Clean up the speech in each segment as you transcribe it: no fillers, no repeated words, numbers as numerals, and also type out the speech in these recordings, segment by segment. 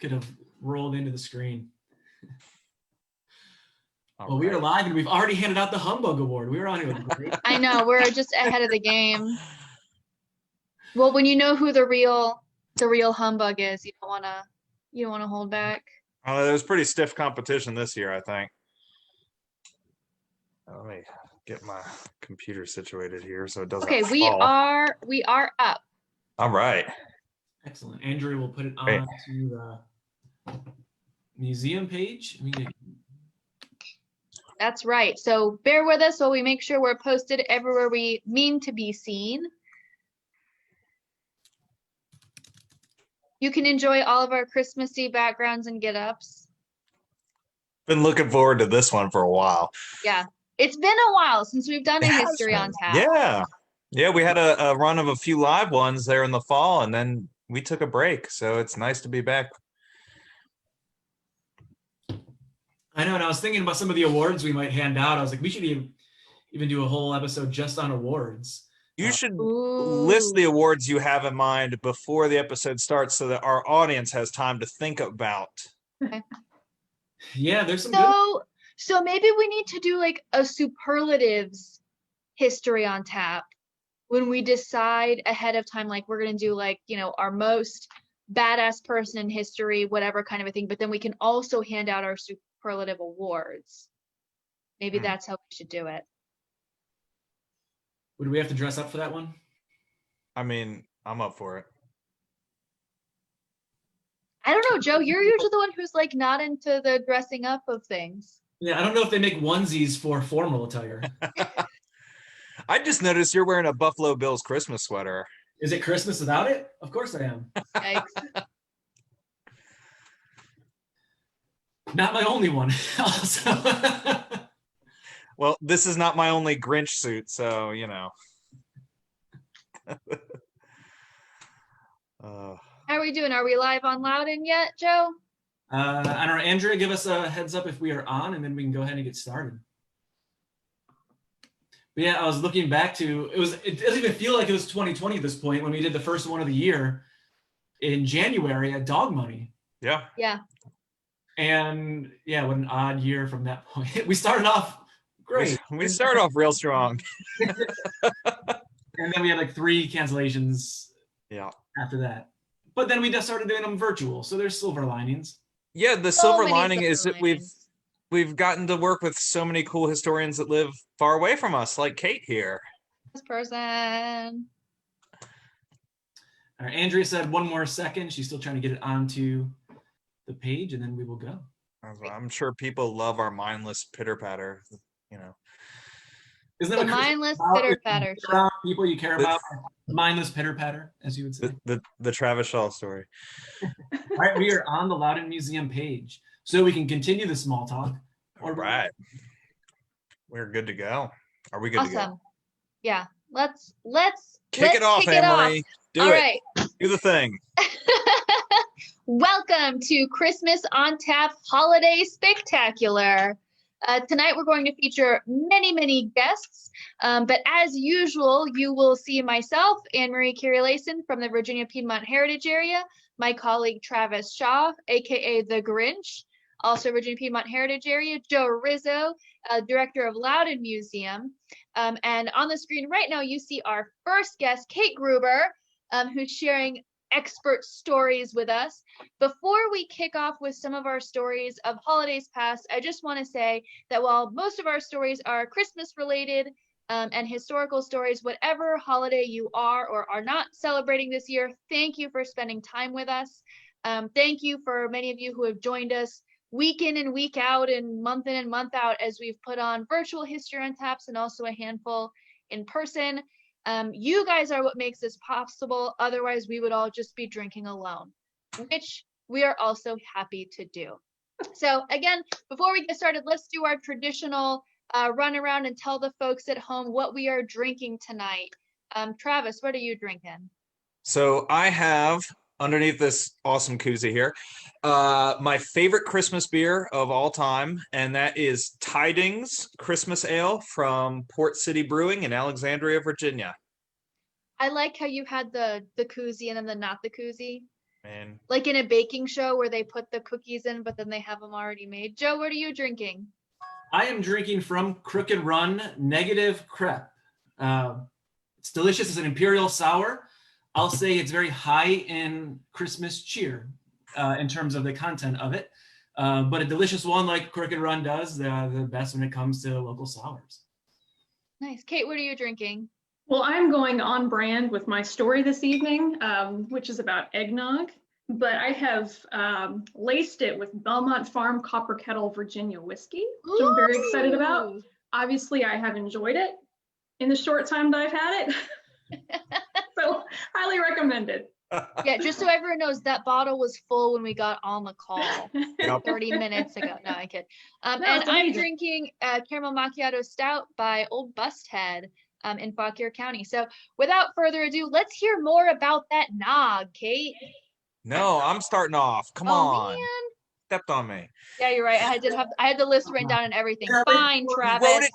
could have rolled into the screen. Well, we are live and we've already handed out the Humbug Award. We were on it. I know, we're just ahead of the game. Well, when you know who the real humbug is, you don't wanna hold back. It was pretty stiff competition this year, I think. Let me get my computer situated here so it doesn't Okay, fall. we are up. All right. Excellent. Andrew will put it on to the museum page. That's right. So bear with us while we make sure we're posted everywhere we mean to be seen. You can enjoy all of our Christmassy backgrounds and get-ups. Been looking forward to this one for a while. Yeah, it's been a while since we've done a history on tap. Yeah, we had a run of a few live ones there in the fall, and then we took a break. So it's nice to be back. I know, and I was thinking about some of the awards we might hand out. I was like, we should even do a whole episode just on awards. You should list the awards you have in mind before the episode starts so that our audience has time to think about. Okay. Yeah, there's some So maybe we need to do like a superlatives history on tap when we decide ahead of time, like we're going to do like, our most badass person in history, whatever kind of a thing, but then we can also hand out our superlative awards. Maybe that's how we should do it. Would we have to dress up for that one? I mean, I'm up for it. I don't know, Joe, you're usually the one who's like not into the dressing up of things. Yeah, I don't know if they make onesies for formal attire. I just noticed you're wearing a Buffalo Bills Christmas sweater. Is it Christmas without it? Of course I am. Yikes. Not my only one. Also. Well, this is not my only Grinch suit, so How are we doing? Are we live on Loudon yet, Joe? I don't know. Andrea, give us a heads up if we are on, and then we can go ahead and get started. But yeah, I was looking back to, it doesn't even feel like it was 2020 at this point when we did the first one of the year in January at Dog Money. Yeah. Yeah. And yeah, what an odd year from that point. We started off great. We started off real strong. And then we had like 3 cancellations after that. But then we just started doing them virtual. So there's silver linings. Yeah, the silver lining is that we've gotten to work with so many cool historians that live far away from us, like Kate here. This person. All right, Andrea said 1 more second. She's still trying to get it onto the page, and then we will go. I'm sure people love our mindless pitter patter. Isn't that the mindless pitter patter? People you care about, mindless pitter patter, as you would say. The Travis Shaw story. All right, we are on the Loudon Museum page, so we can continue the small talk. All right, we're good to go. Are we good to go? Yeah, let's kick it off, Anne-Marie. Do All it. Right. Do the thing. Welcome to Christmas on Tap Holiday Spectacular. Tonight we're going to feature many guests, but as usual, you will see myself, Anne-Marie Curie-Layson from the Virginia Piedmont Heritage Area, my colleague Travis Shaw, aka The Grinch, also Virginia Piedmont Heritage Area, Joe Rizzo, director of Loudon Museum, and on the screen right now you see our first guest, Kate Gruber, who's sharing expert stories with us. Before we kick off with some of our stories of holidays past, I just want to say that while most of our stories are Christmas related and historical stories, whatever holiday you are or are not celebrating this year, thank you for spending time with us. Thank you for many of you who have joined us week in and week out and month in and month out as we've put on virtual history on taps and also a handful in person. You guys are what makes this possible. Otherwise, we would all just be drinking alone, which we are also happy to do. So again, before we get started, let's do our traditional run around and tell the folks at home what we are drinking tonight. Travis, what are you drinking? So I have, underneath this awesome koozie here, my favorite Christmas beer of all time, and that is Tidings Christmas Ale from Port City Brewing in Alexandria, Virginia. I like how you had the koozie and then the not the koozie. Man, Like in a baking show where they put the cookies in, but then they have them already made. Joe, what are you drinking? I am drinking from Crooked Run Negative Crepe. It's delicious. It's an imperial sour. I'll say it's very high in Christmas cheer in terms of the content of it, but a delicious one like Crooked Run does. The best when it comes to local sours. Nice. Kate, what are you drinking? Well, I'm going on brand with my story this evening, which is about eggnog, but I have laced it with Belmont Farm Copper Kettle Virginia whiskey, which I'm very excited about. Ooh. Obviously, I have enjoyed it in the short time that I've had it. So highly recommended. Yeah, just so everyone knows, that bottle was full when we got on the call Yep. 30 minutes ago. No, I kid. No, And it's I'm amazing. drinking caramel macchiato stout by Old Busthead in Fauquier County. So without further ado, let's hear more about that nog, Kate. no, I'm starting off. Come Oh, on, man. stepped on me. Yeah, you're right. I had the list written down and everything. Yeah, wait, Fine, before You wrote Travis. it.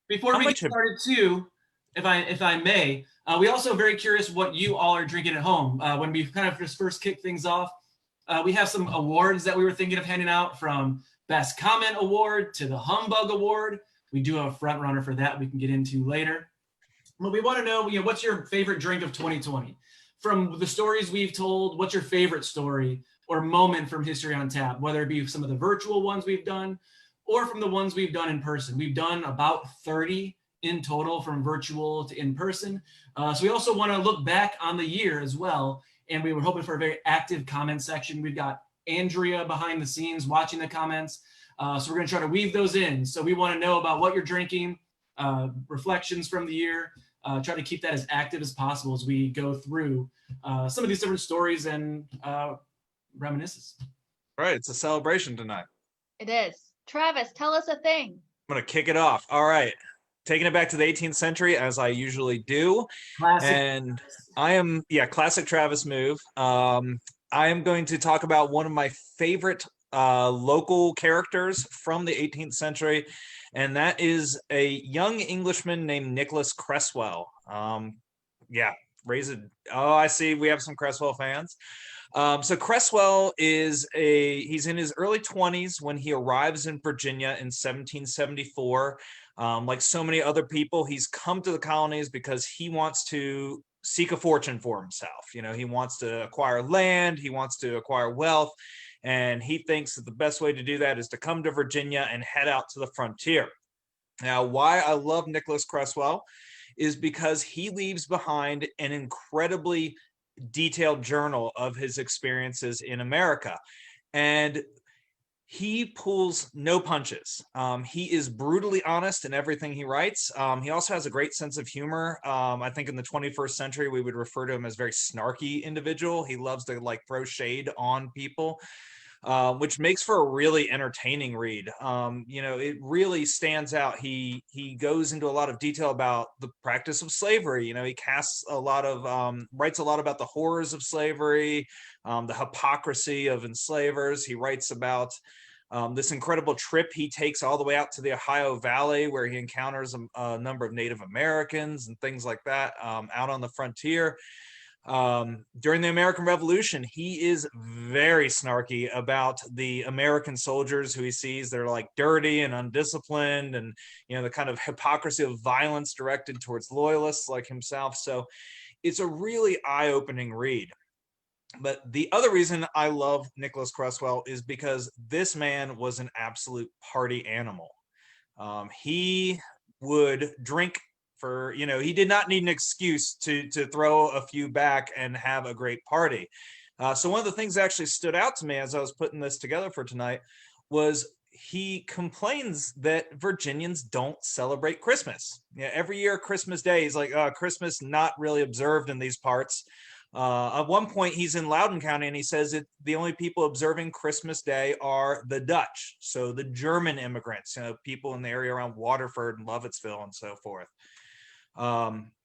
Before How we get much of- started too, if I may, we also very curious what you all are drinking at home. When we kind of just first kick things off, we have some awards that we were thinking of handing out, from Best Comment Award to the Humbug Award. We do have a front runner for that we can get into later. But we want to know, what's your favorite drink of 2020? From the stories we've told, what's your favorite story or moment from History on Tap, whether it be some of the virtual ones we've done or from the ones we've done in person. We've done about 30 in total, from virtual to in person. So we also want to look back on the year as well. And we were hoping for a very active comment section. We've got Andrea behind the scenes watching the comments. So we're going to try to weave those in. So we want to know about what you're drinking, reflections from the year, try to keep that as active as possible as we go through some of these different stories and reminiscences. Right, it's a celebration tonight. It is. Travis, tell us a thing. I'm gonna kick it off. All right, taking it back to the 18th century as I usually do, Classic. and I am classic Travis move. I am going to talk about one of my favorite local characters from the 18th century, and that is a young Englishman named Nicholas Cresswell. I see we have some Cresswell fans. So Cresswell he's in his early 20s when he arrives in Virginia in 1774. Like so many other people, he's come to the colonies because he wants to seek a fortune for himself. He wants to acquire land, he wants to acquire wealth, and he thinks that the best way to do that is to come to Virginia and head out to the frontier. Now, why I love Nicholas Cresswell is because he leaves behind an incredibly detailed journal of his experiences in America. And he pulls no punches. He is brutally honest in everything he writes. He also has a great sense of humor. I think in the 21st century, we would refer to him as a very snarky individual. He loves to throw shade on people, which makes for a really entertaining read. It really stands out. He goes into a lot of detail about the practice of slavery. He casts a lot of writes a lot about the horrors of slavery, the hypocrisy of enslavers. He writes about this incredible trip he takes all the way out to the Ohio Valley, where he encounters a number of Native Americans and things like that out on the frontier. During the American Revolution, he is very snarky about the American soldiers who he sees. They're dirty and undisciplined, and the kind of hypocrisy of violence directed towards loyalists like himself. So it's a really eye-opening read. But the other reason I love Nicholas Cresswell is because this man was an absolute party animal. He would drink he did not need an excuse to throw a few back and have a great party. So one of the things that actually stood out to me as I was putting this together for tonight was he complains that Virginians don't celebrate Christmas. Every year, Christmas Day, he's like, Christmas not really observed in these parts. At one point, he's in Loudoun County, and he says that the only people observing Christmas Day are the Dutch, so the German immigrants, people in the area around Waterford and Lovettsville and so forth.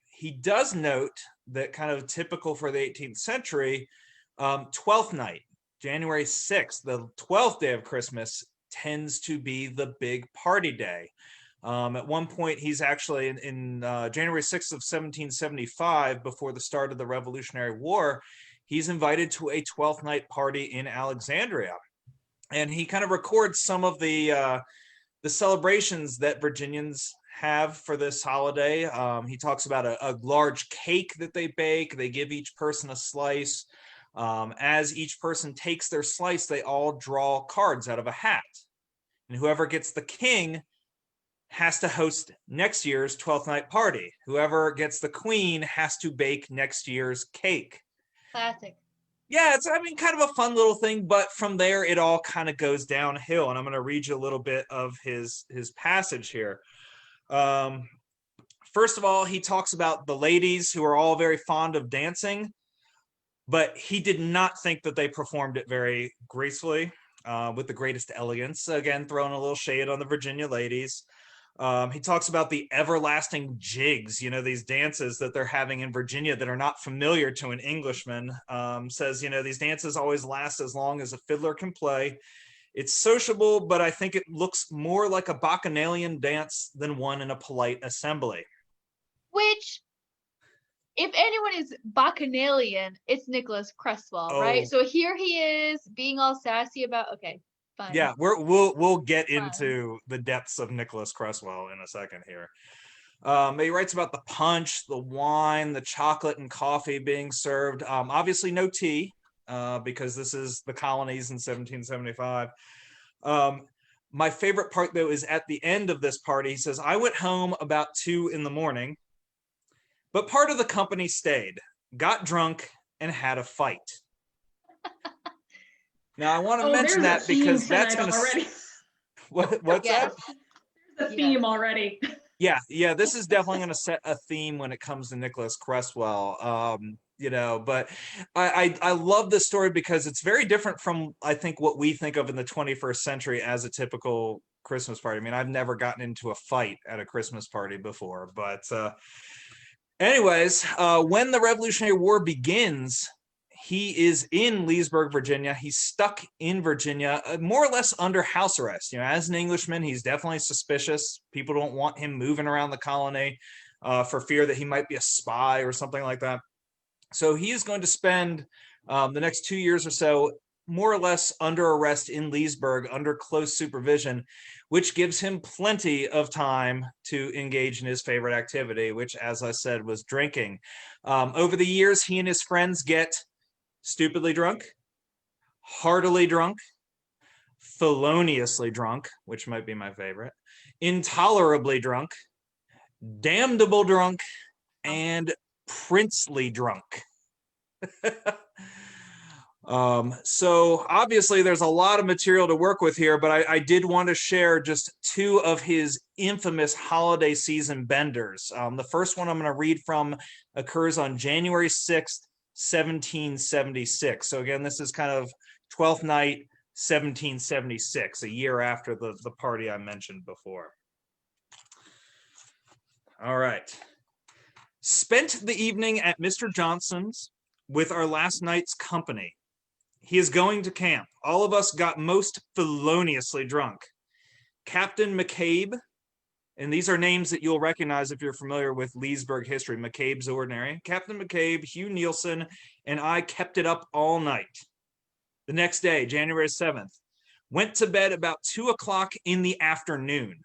He does note that, kind of typical for the 18th century, 12th night, January 6th, the 12th day of Christmas, tends to be the big party day. At one point, he's actually in January 6th of 1775, before the start of the Revolutionary War, he's invited to a 12th night party in Alexandria. And he kind of records some of the celebrations that Virginians have for this holiday. He talks about a large cake that they bake. They give each person a slice. As each person takes their slice, they all draw cards out of a hat. And whoever gets the king has to host next year's 12th night party. Whoever gets the queen has to bake next year's cake. Classic. Yeah, it's, I mean, kind of a fun little thing, but from there it all kind of goes downhill. And I'm going to read you a little bit of his passage here. First of all, he talks about the ladies who are all very fond of dancing, but he did not think that they performed it very gracefully, with the greatest elegance. Again, throwing a little shade on the Virginia ladies. He talks about the everlasting jigs, these dances that they're having in Virginia that are not familiar to an Englishman. Says, these dances always last as long as a fiddler can play. It's sociable, but I think it looks more like a bacchanalian dance than one in a polite assembly. Which, if anyone is bacchanalian, it's Nicholas Cresswell, right? So here he is being all sassy about, okay, fine. Yeah, we'll get into the depths of Nicholas Cresswell in a second here. He writes about the punch, the wine, the chocolate and coffee being served. Obviously no tea, because this is the colonies in 1775. My favorite part, though, is at the end of this party. He says, I went home about 2 a.m, but part of the company stayed, got drunk, and had a fight. Now, I want to mention that because that's going to... What's that? There's a theme already. Yeah, this is definitely going to set a theme when it comes to Nicholas Cresswell. But I love this story because it's very different from, I think, what we think of in the 21st century as a typical Christmas party. I mean, I've never gotten into a fight at a Christmas party before, but anyways, when the Revolutionary War begins, he is in Leesburg, Virginia. He's stuck in Virginia, more or less under house arrest. As an Englishman, he's definitely suspicious. People don't want him moving around the colony for fear that he might be a spy or something like that. So he is going to spend the next 2 years or so more or less under arrest in Leesburg under close supervision, which gives him plenty of time to engage in his favorite activity, which, as I said, was drinking. Over the years, he and his friends get stupidly drunk, heartily drunk, feloniously drunk, which might be my favorite, intolerably drunk, damnable drunk, and princely drunk. So obviously there's a lot of material to work with here, but I did want to share just 2 of his infamous holiday season benders. The first one I'm going to read from occurs on January 6th, 1776. So again, this is kind of 12th night, 1776, a year after the party I mentioned before. All right. Spent the evening at Mr. Johnson's with our last night's company. He is going to camp. All of us got most feloniously drunk. Captain McCabe, and these are names that you'll recognize if you're familiar with Leesburg history. McCabe's Ordinary. Captain McCabe, Hugh Nielsen, and I kept it up all night. The next day, January 7th, went to bed about 2 o'clock in the afternoon.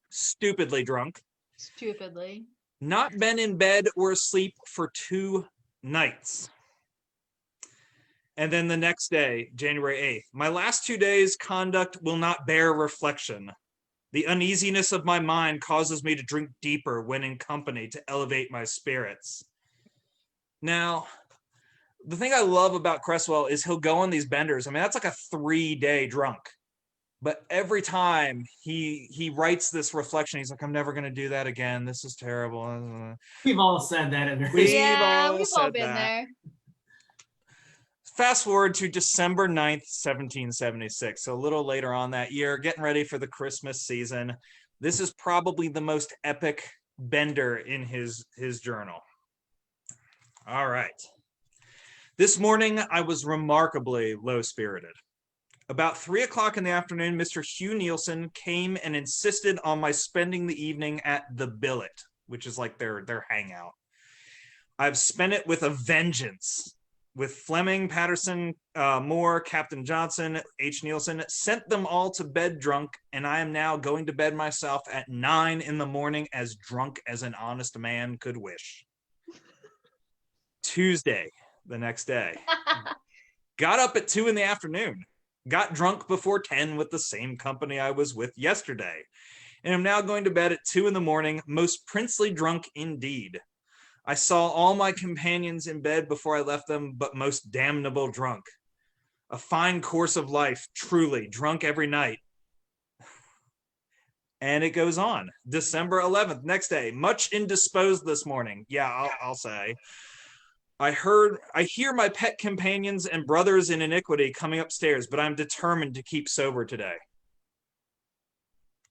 Stupidly drunk. Stupidly. Not been in bed or asleep for 2 nights. And then the next day, January 8th, my last 2 days' conduct will not bear reflection. The uneasiness of my mind causes me to drink deeper when in company to elevate my spirits. Now, the thing I love about Cresswell is he'll go on these benders. I mean, that's like a 3-day drunk. But every time he writes this reflection, he's like, I'm never going to do that again. This is terrible. We've all said that. We've all been there. Fast forward to December 9th, 1776. So a little later on that year, getting ready for the Christmas season. This is probably the most epic bender in his journal. All right. This morning, I was remarkably low-spirited. About 3 o'clock in the afternoon, Mr. Hugh Nielsen came and insisted on my spending the evening at the Billet, which is like their hangout. I've spent it with a vengeance. With Fleming, Patterson, Moore, Captain Johnson, H. Nielsen, sent them all to bed drunk, and I am now going to bed myself at 9 in the morning, as drunk as an honest man could wish. Tuesday, the next day. Got up at 2 in the afternoon. Got drunk before 10 with the same company I was with yesterday. And am now going to bed at 2 in the morning, most princely drunk indeed. I saw all my companions in bed before I left them, but most damnable drunk. A fine course of life, truly, drunk every night. And it goes on. December 11th, next day, much indisposed this morning. Yeah, I'll say. I hear my pet companions and brothers in iniquity coming upstairs, but I'm determined to keep sober today.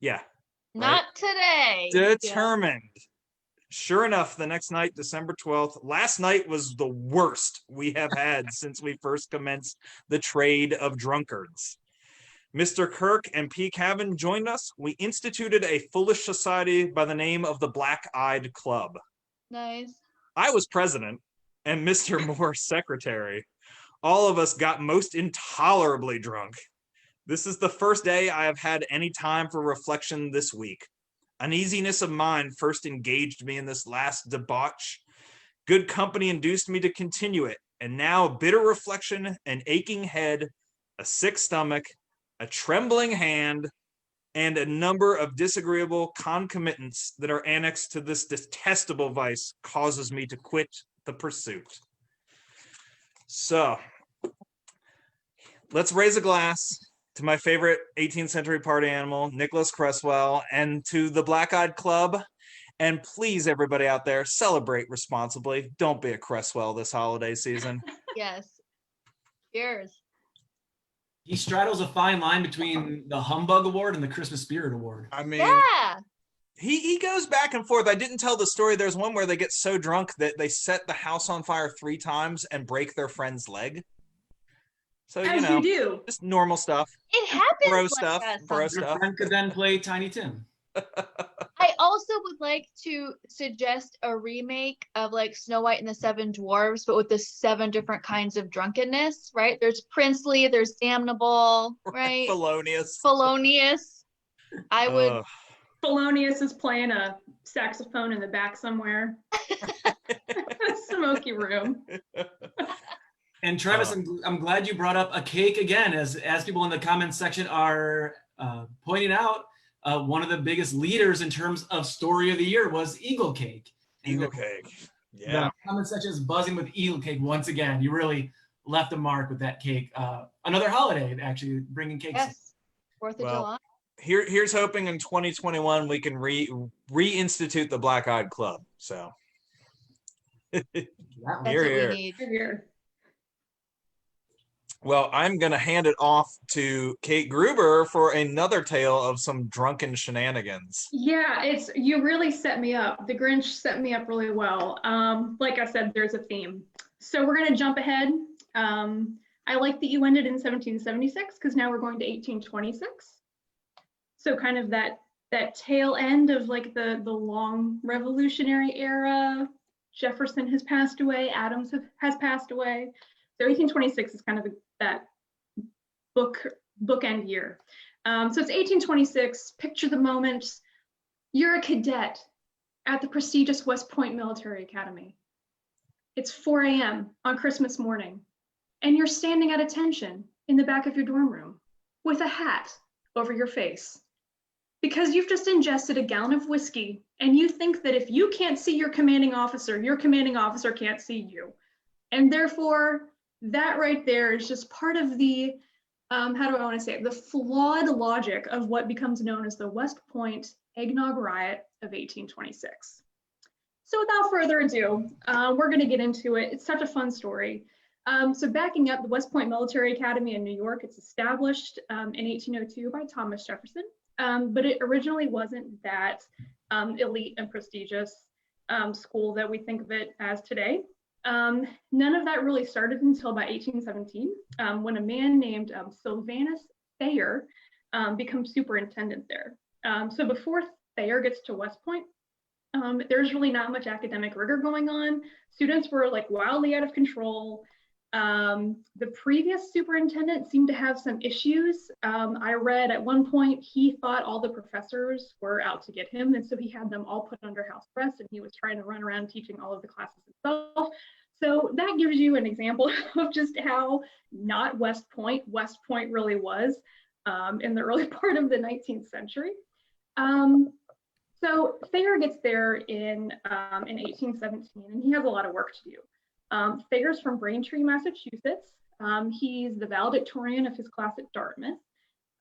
Yeah. Not today. Determined. Yeah. Sure enough, the next night, December 12th, last night was the worst we have had since we first commenced the trade of drunkards. Mr. Kirk and P. Cavan joined us. We instituted a foolish society by the name of the Black-Eyed Club. Nice. I was president and Mr. Moore secretary. All of us got most intolerably drunk. This is the first day I have had any time for reflection this week. Uneasiness of mind first engaged me in this last debauch. Good company induced me to continue it, and now bitter reflection, an aching head, a sick stomach, a trembling hand, and a number of disagreeable concomitants that are annexed to this detestable vice causes me to quit the pursuit. So, let's raise a glass to my favorite 18th century party animal, Nicholas Cresswell, and to the Black-Eyed Club. And please, everybody out there, celebrate responsibly. Don't be a Cresswell this holiday season. Yes. Cheers. He straddles a fine line between the Humbug Award and the Christmas Spirit Award. I mean, yeah. He goes back and forth. I didn't tell the story. There's one where they get so drunk that they set the house on fire 3 times and break their friend's leg. So, As you do. Just normal stuff. It happens. Bro like stuff. that Bro sometimes. Your stuff. friend could then play Tiny Tim. I also would like to suggest a remake of like Snow White and the Seven Dwarves, but with the 7 different kinds of drunkenness, right? There's princely, there's damnable, right? Felonious. I would. Felonious is playing a saxophone in the back somewhere. Smoky room. And Travis, I'm glad you brought up a cake again, as people in the comments section are pointing out. One of the biggest leaders in terms of story of the year was Eagle Cake. Eagle Cake. Yeah. The comment section is buzzing with Eagle Cake once again. You really left a mark with that cake. Another holiday, actually, bringing cakes. Yes. 4th of July. Here's hoping in 2021 we can reinstitute the Black-Eyed Club. So. That's what Here. we need. Here. Well, I'm going to hand it off to Kate Gruber for another tale of some drunken shenanigans. Yeah, you really set me up. The Grinch set me up really well. Like I said, there's a theme. So we're going to jump ahead. I like that you ended in 1776 because now we're going to 1826. So kind of that tail end of like the long Revolutionary era. Jefferson has passed away. Adams has passed away. So 1826 is kind of that bookend year. So it's 1826. Picture the moment. You're a cadet at the prestigious West Point Military Academy. It's 4 a.m. on Christmas morning, and you're standing at attention in the back of your dorm room with a hat over your face because you've just ingested a gallon of whiskey, and you think that if you can't see your commanding officer can't see you. And therefore, that right there is just part of the, how do I want to say it? The flawed logic of what becomes known as the West Point Eggnog Riot of 1826. So without further ado, we're going to get into it. It's such a fun story. So backing up, the West Point Military Academy in New York, it's established in 1802 by Thomas Jefferson, but it originally wasn't that elite and prestigious school that we think of it as today. None of that really started until about 1817, when a man named Sylvanus Thayer becomes superintendent there. So before Thayer gets to West Point, There's really not much academic rigor going on. Students were like wildly out of control. The previous superintendent seemed to have some issues. I read at one point he thought all the professors were out to get him, and so he had them all put under house arrest, and he was trying to run around teaching all of the classes himself. So that gives you an example of just how not West Point really was in the early part of the 19th century. So Thayer gets there in 1817, and he has a lot of work to do. Thayer's from Braintree, Massachusetts. He's the valedictorian of his class at Dartmouth.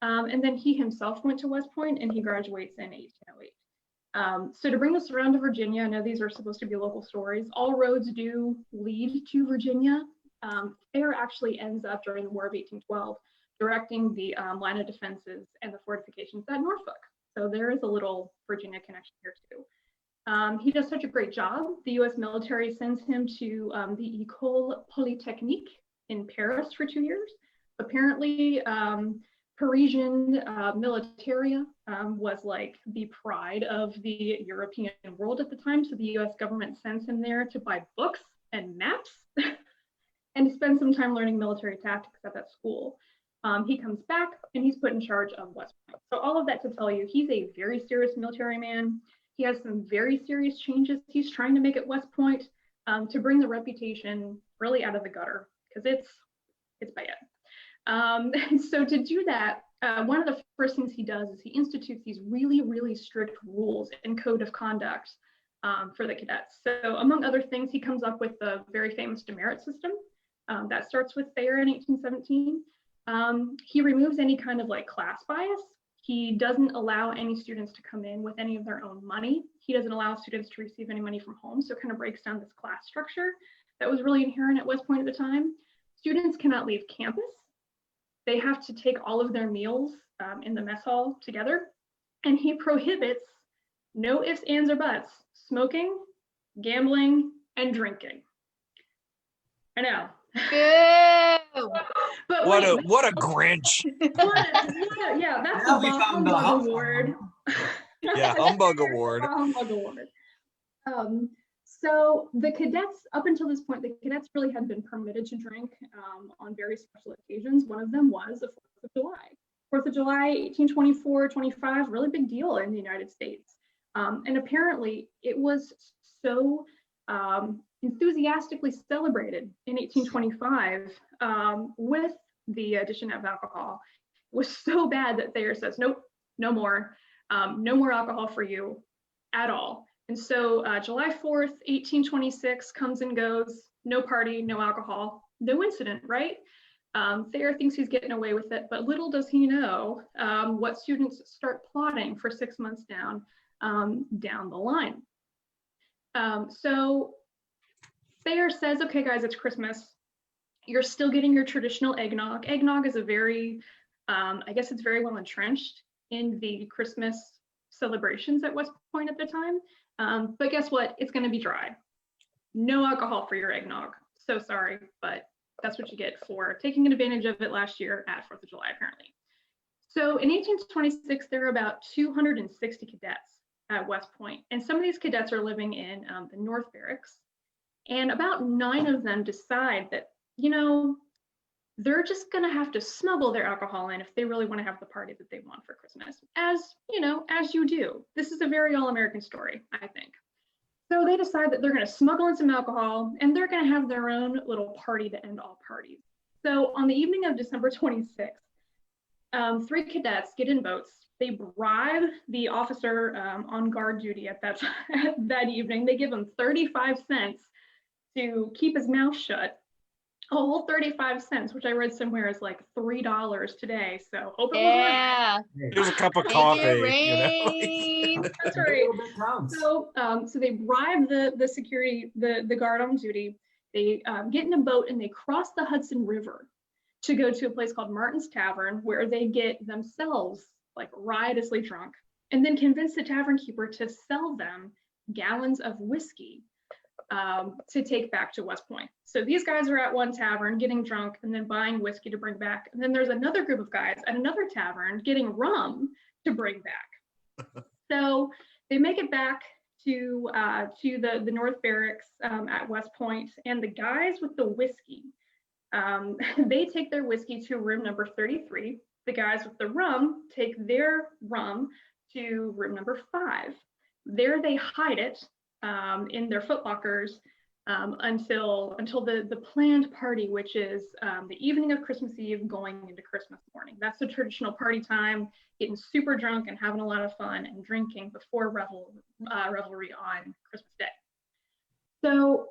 And then he himself went to West Point, and he graduates in 1808. So to bring this around to Virginia, I know these are supposed to be local stories. All roads do lead to Virginia. Thayer actually ends up during the War of 1812 directing the line of defenses and the fortifications at Norfolk. So there is a little Virginia connection here too. He does such a great job. The US military sends him to the École Polytechnique in Paris for 2 years. Apparently, Parisian militaria was like the pride of the European world at the time. So the US government sends him there to buy books and maps and to spend some time learning military tactics at that school. He comes back and he's put in charge of West Point. So all of that to tell you, he's a very serious military man. He has some very serious changes he's trying to make at West Point to bring the reputation really out of the gutter, because it's bad. And so to do that, one of the first things he does is he institutes these really, really strict rules and code of conduct for the cadets. So among other things, he comes up with the very famous demerit system. That starts with Thayer in 1817. He removes any kind of like class bias. He doesn't allow any students to come in with any of their own money. He doesn't allow students to receive any money from home. So it kind of breaks down this class structure that was really inherent at West Point at the time. Students cannot leave campus. They have to take all of their meals in the mess hall together. And he prohibits, no ifs, ands, or buts, smoking, gambling, and drinking. I know. Boo! But What wait, a Grinch. yeah, that's Now the we found the humbug house award. Yeah, humbug award. Humbug award. So the cadets, up until this point, the cadets really had been permitted to drink on very special occasions. One of them was the 4th of July. 4th of July, 1824-25, really big deal in the United States. And apparently it was so enthusiastically celebrated in 1825 with the addition of alcohol. It was so bad that Thayer says, nope, no more alcohol for you at all. And so July 4th, 1826 comes and goes, no party, no alcohol, no incident, right? Thayer thinks he's getting away with it, but little does he know what students start plotting for 6 months down the line. So Thayer says, okay, guys, it's Christmas. You're still getting your traditional eggnog. Eggnog is a very, I guess it's very well entrenched in the Christmas celebrations at West Point at the time. But guess what? It's going to be dry. No alcohol for your eggnog. So sorry, but that's what you get for taking advantage of it last year at 4th of July, apparently. So in 1826, there are about 260 cadets at West Point, and some of these cadets are living in the North Barracks. And about 9 of them decide that, you know, they're just going to have to smuggle their alcohol in if they really want to have the party that they want for Christmas, as you know, as you do. This is a very all-American story, I think. So they decide that they're going to smuggle in some alcohol and they're going to have their own little party to end all parties. So on the evening of December 26th, 3 cadets get in boats. They bribe the officer on guard duty at that evening. They give him 35 cents to keep his mouth shut. A whole 35 cents, which I read somewhere is like $3 today. So hope it Yeah. Here's a cup of Make coffee. it You rain. know? That's right. So they bribe the security, the guard on duty. They get in a boat and they cross the Hudson River to go to a place called Martin's Tavern, where they get themselves like riotously drunk, and then convince the tavern keeper to sell them gallons of whiskey to take back to West Point. So these guys are at one tavern getting drunk and then buying whiskey to bring back. And then there's another group of guys at another tavern getting rum to bring back. So they make it back to the North Barracks at West Point, and the guys with the whiskey, they take their whiskey to room number 33. The guys with the rum take their rum to room number 5. There they hide it in their footlockers until the planned party, which is the evening of Christmas Eve going into Christmas morning. That's the traditional party time, getting super drunk and having a lot of fun and drinking before revelry on Christmas Day. So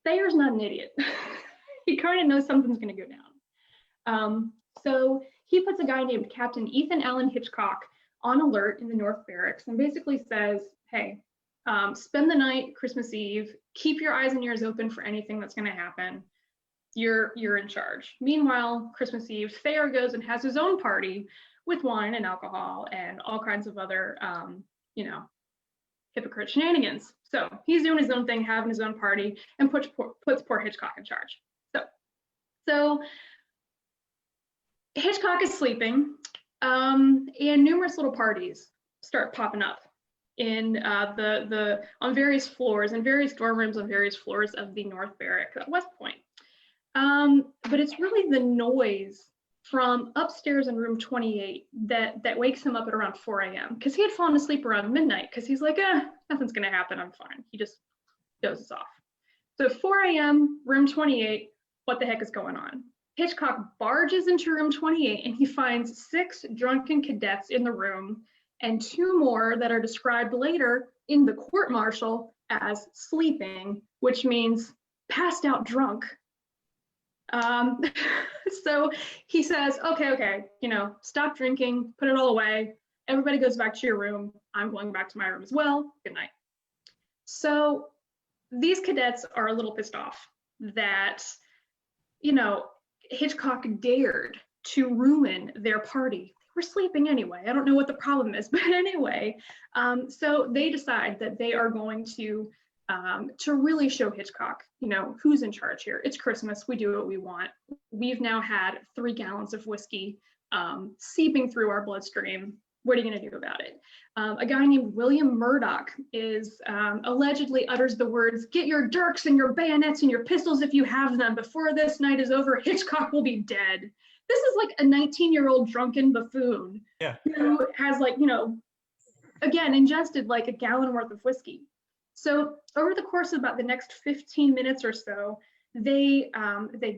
Thayer's not an idiot. He kind of knows something's going to go down. So he puts a guy named Captain Ethan Allen Hitchcock on alert in the North Barracks and basically says, hey, spend the night Christmas Eve, keep your eyes and ears open for anything that's going to happen. You're in charge. Meanwhile, Christmas Eve, Thayer goes and has his own party with wine and alcohol and all kinds of other, hypocrite shenanigans. So he's doing his own thing, having his own party, and puts poor Hitchcock in charge. So Hitchcock is sleeping, and numerous little parties start popping up in on various floors, in various dorm rooms on various floors of the North Barrack at West Point. But it's really the noise from upstairs in room 28 that wakes him up at around 4 a.m. because he had fallen asleep around midnight because he's like, nothing's gonna happen, I'm fine. He just dozes off. So 4 a.m., room 28, what the heck is going on? Hitchcock barges into room 28 and he finds 6 drunken cadets in the room and 2 more that are described later in the court-martial as sleeping, which means passed out drunk. So he says, okay, stop drinking, put it all away. Everybody goes back to your room. I'm going back to my room as well. Good night. So these cadets are a little pissed off that, Hitchcock dared to ruin their party. They were sleeping anyway. I don't know what the problem is, but anyway, so they decide that they are going to really show Hitchcock, who's in charge here. It's Christmas. We do what we want. We've now had 3 gallons of whiskey seeping through our bloodstream. What are you going to do about it? A guy named William Murdoch is allegedly utters the words, "Get your dirks and your bayonets and your pistols if you have them. Before this night is over, Hitchcock will be dead." This is like a 19-year-old drunken buffoon who has again, ingested like a gallon worth of whiskey. So over the course of about the next 15 minutes or so, they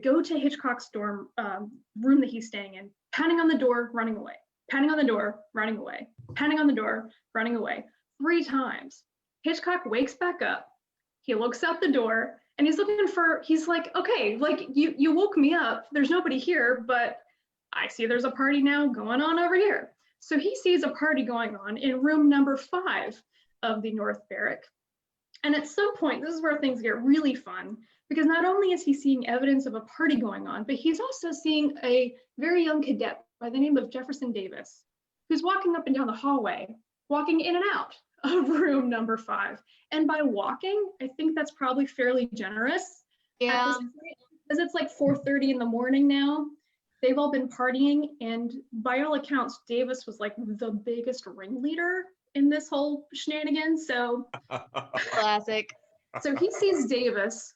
go to Hitchcock's dorm room that he's staying in, pounding on the door, running away. Pounding on the door, running away. Pounding on the door, running away. 3 times. Hitchcock wakes back up. He looks out the door and he's like, okay, like you woke me up. There's nobody here, but I see there's a party now going on over here. So he sees a party going on in room number 5 of the North Barrack. And at some point, this is where things get really fun, because not only is he seeing evidence of a party going on, but he's also seeing a very young cadet by the name of Jefferson Davis, who's walking up and down the hallway, walking in and out of room number 5. And by walking, I think that's probably fairly generous. Yeah. Because it's like 4:30 in the morning now. They've all been partying, and by all accounts, Davis was like the biggest ringleader in this whole shenanigan. So Classic. So he sees Davis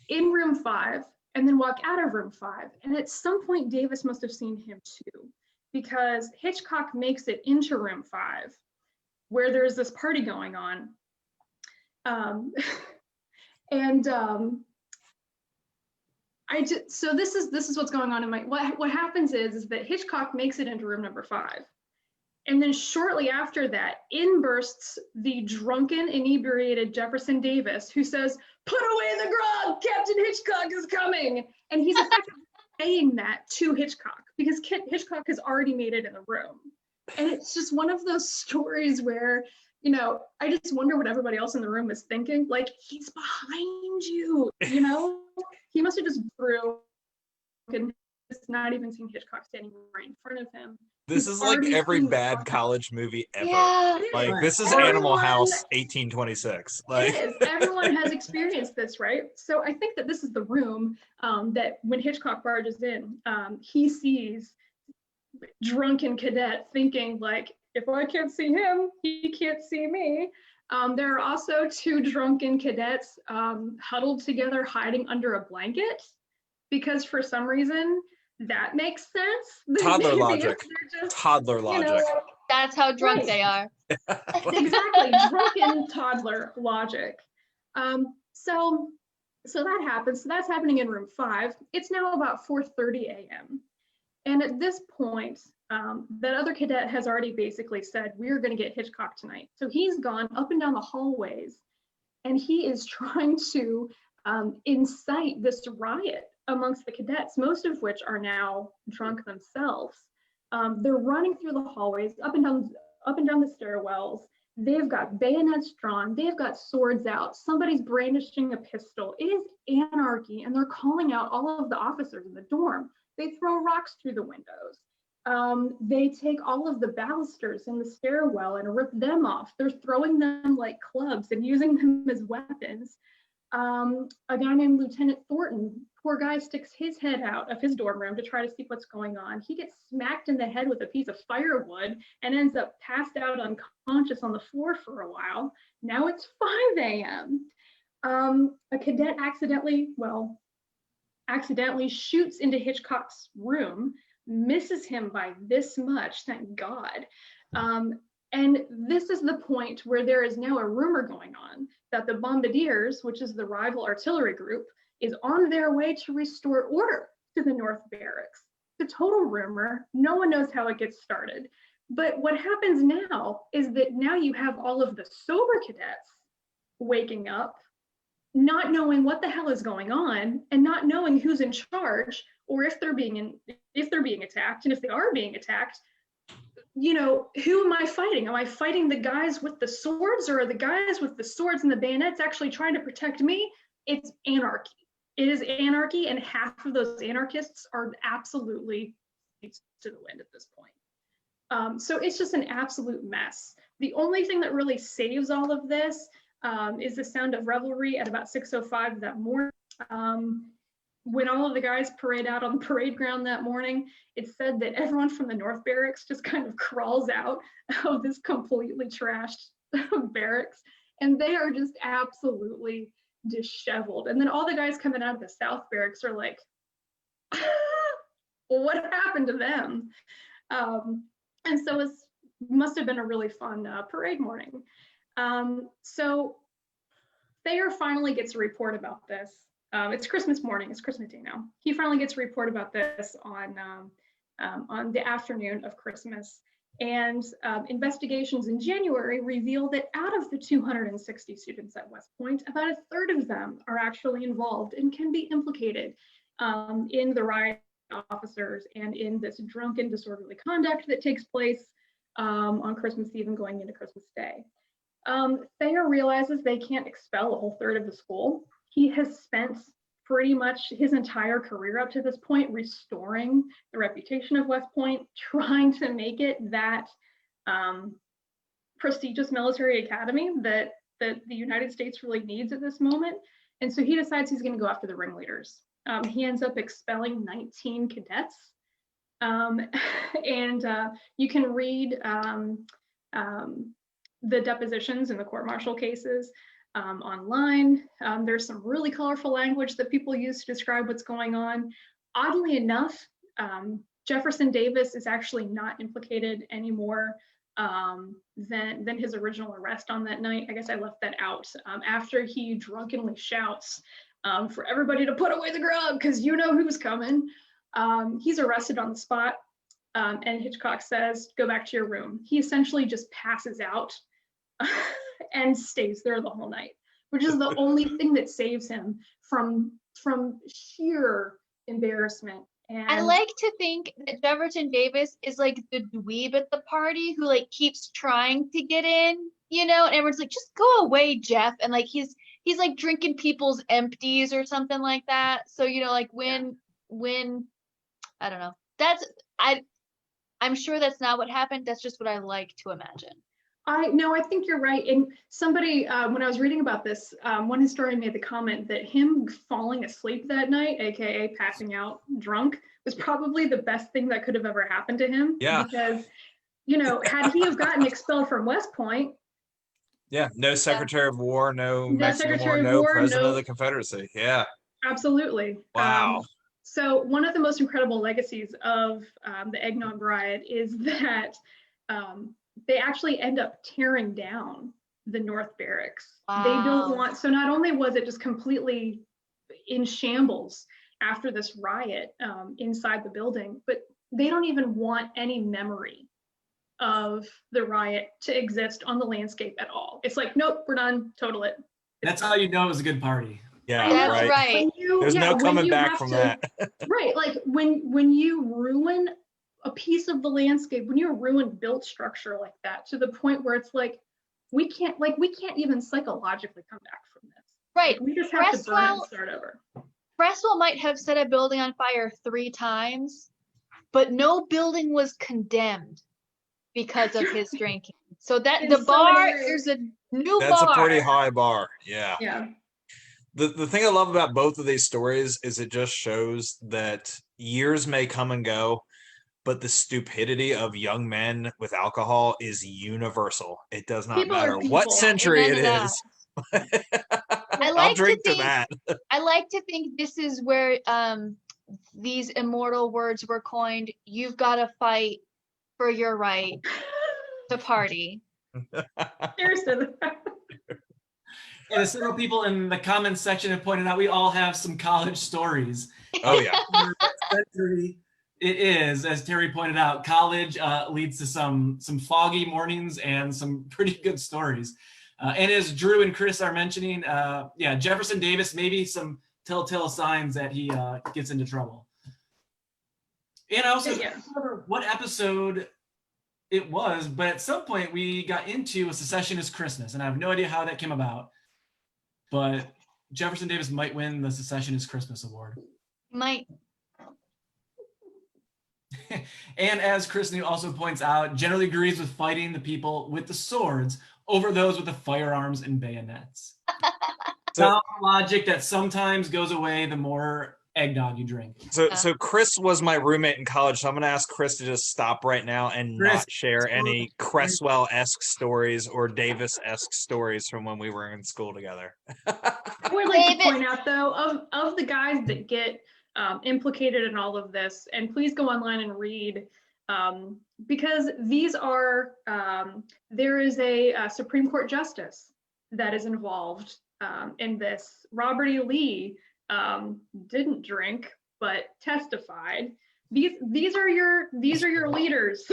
in room 5 and then walk out of room 5. And at some point, Davis must have seen him too, because Hitchcock makes it into room 5 where there's this party going on. So this is what's going on in my, what happens is that Hitchcock makes it into room number 5. And then shortly after that, in bursts the drunken, inebriated Jefferson Davis, who says, "Put away the grog, Captain Hitchcock is coming." And he's effectively saying that to Hitchcock because Hitchcock has already made it in the room. And it's just one of those stories where, I just wonder what everybody else in the room is thinking. Like, he's behind you, He must have just broken, not even seeing Hitchcock standing right in front of him. This is like every bad college movie ever. Yeah. Like, this is Animal House 1826. Like, it is. Everyone has experienced this, right? So I think that this is the room that when Hitchcock barges in, he sees drunken cadet thinking like, if I can't see him, he can't see me. There are also two drunken cadets huddled together, hiding under a blanket, because for some reason that makes sense. Toddler They're logic. just, Toddler you know, logic. That's how drunk Right. they are. Exactly, drunken toddler logic. So that happens. So that's happening in room 5. It's now about 4:30 a.m. And at this point, that other cadet has already basically said, we're going to get Hitchcock tonight. So he's gone up and down the hallways, and he is trying to incite this riot amongst the cadets, most of which are now drunk themselves. They're running through the hallways, up and down the stairwells. They've got bayonets drawn. They've got swords out. Somebody's brandishing a pistol. It is anarchy, and they're calling out all of the officers in the dorm. They throw rocks through the windows. They take all of the balusters in the stairwell and rip them off. They're throwing them like clubs and using them as weapons. A guy named Lieutenant Thornton, poor guy, sticks his head out of his dorm room to try to see what's going on. He gets smacked in the head with a piece of firewood and ends up passed out unconscious on the floor for a while. Now it's 5 a.m. A cadet accidentally shoots into Hitchcock's room, misses him by this much, thank God. And this is the point where there is now a rumor going on that the Bombardiers, which is the rival artillery group, is on their way to restore order to the North Barracks. The total rumor, no one knows how it gets started. But what happens now is that now you have all of the sober cadets waking up, not knowing what the hell is going on and not knowing who's in charge, or if they're being attacked, and if they are being attacked, you know, who am I fighting? Am I fighting the guys with the swords, or are the guys with the swords and the bayonets actually trying to protect me? It's anarchy. It is anarchy, and half of those anarchists are absolutely to the wind at this point. So it's just an absolute mess. The only thing that really saves all of this is the sound of revelry at about 6:05 that morning. When all of the guys parade out on the parade ground that morning, it's said that everyone from the North Barracks just kind of crawls out of this completely trashed barracks, and they are just absolutely disheveled. And then all the guys coming out of the South Barracks are like, well, what happened to them? And so it must have been a really fun parade morning. So Thayer finally gets a report about this. It's Christmas morning, it's Christmas Day now. He finally gets a report about this on the afternoon of Christmas. And investigations in January reveal that out of the 260 students at West Point, about 1/3 of them are actually involved and can be implicated in the riot officers and in this drunken, disorderly conduct that takes place on Christmas Eve and going into Christmas Day. Thayer realizes they can't expel a whole 1/3 of the school. He has spent pretty much his entire career up to this point restoring the reputation of West Point, trying to make it that prestigious military academy that the United States really needs at this moment. And so he decides he's going to go after the ringleaders. He ends up expelling 19 cadets. You can read the depositions in the court-martial cases online. There's some really colorful language that people use to describe what's going on. Oddly enough, Jefferson Davis is actually not implicated anymore than his original arrest on that night. I guess I left that out. After he drunkenly shouts for everybody to put away the grub because you know who's coming, he's arrested on the spot, and Hitchcock says, go back to your room. He essentially just passes out and stays there the whole night, which is the only thing that saves him from sheer embarrassment. And I like to think that Jefferson Davis is like the dweeb at the party who like keeps trying to get in, you know, and everyone's like, just go away, Jeff. And like he's like drinking people's empties or something like that. So, you know, like when I don't know. I'm sure that's not what happened. That's just what I like to imagine. I think you're right. And somebody, when I was reading about this, one historian made the comment that him falling asleep that night, AKA passing out drunk, was probably the best thing that could have ever happened to him. Yeah. Because, you know, had he have gotten expelled from West Point, Yeah, no Secretary of War, no No Mexican War, Secretary of no War, President of no- the Confederacy. Yeah. Absolutely. Wow. So one of the most incredible legacies of the eggnog riot is that they actually end up tearing down the North Barracks. They don't Wow. want, so not only was it just completely in shambles after this riot inside the building, but they don't even want any memory of the riot to exist on the landscape at all. It's like, nope, we're done, total it. That's how you know it was a good party. Yeah, That's right. right. When you, There's no when coming you back have from to- that. Right, like when you ruin a piece of the landscape, when you ruin built structure like that to the point where it's like we can't even psychologically come back from this. Right. Like, we just have to burn it and Cresswell, start over. Cresswell might have set a building on fire 3 times, but no building was condemned because of his drinking. So that In the so bar, many ways. there's a new That's bar. a pretty high bar. Yeah. Yeah. The thing I love about both of these stories is it just shows that years may come and go, but the stupidity of young men with alcohol is universal. It does not People are matter people. what century Amen it to that. is. I I'll like drink to to think that. I like to think this is where these immortal words were coined. You've got to fight for your right to party. Cheers to that. And as several people in the comments section have pointed out, we all have some college stories. Oh yeah. Century it is, as Terry pointed out, college leads to some foggy mornings and some pretty good stories. And as Drew and Chris are mentioning, yeah, Jefferson Davis, maybe some telltale signs that he gets into trouble. And I also Yeah. can't remember what episode it was, but at some point we got into a secessionist Christmas, and I have no idea how that came about. But Jefferson Davis might win the secessionist Christmas award. Might. And as Chris New also points out, generally agrees with fighting the people with the swords over those with the firearms and bayonets. Sound logic that sometimes goes away the more eggnog you drink. So Chris was my roommate in college, so I'm gonna ask Chris to just stop right now and Chris, not share any Cresswell-esque stories or Davis-esque stories from when we were in school together. I would like David. to point out though, of the guys that get implicated in all of this, and please go online and read, because these are, there is a Supreme Court justice that is involved in this. Robert E. Lee didn't drink, but testified. These are your leaders.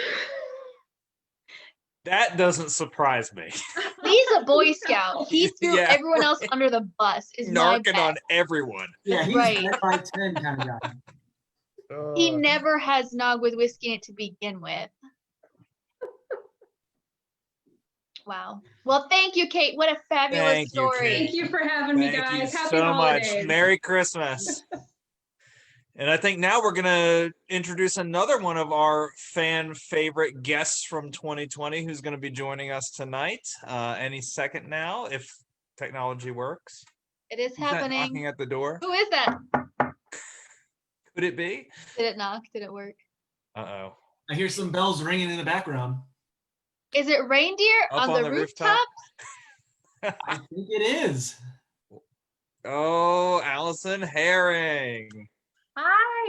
That doesn't surprise me. He's a Boy Scout. He threw Yeah, everyone else under the bus. Is my Narking bet. on everyone. Yeah, he's Right. 10 by 10 kind of guy. He never has nog with whiskey in it to begin with. Wow. Well, thank you, Kate. What a fabulous Thank you, story. Kate. Thank you for having me, Thank you guys. Happy so holidays. much. Merry Christmas. And I think now we're going to introduce another one of our fan favorite guests from 2020 who's going to be joining us tonight. Any second now, if technology works. It is Who's that knocking happening. at the door? Who is that? Could it be? Did it knock? Did it work? Uh-oh. I hear some bells ringing in the background. Is it reindeer Up on on the the rooftop? rooftop? I think it is. Oh, Allison Herring.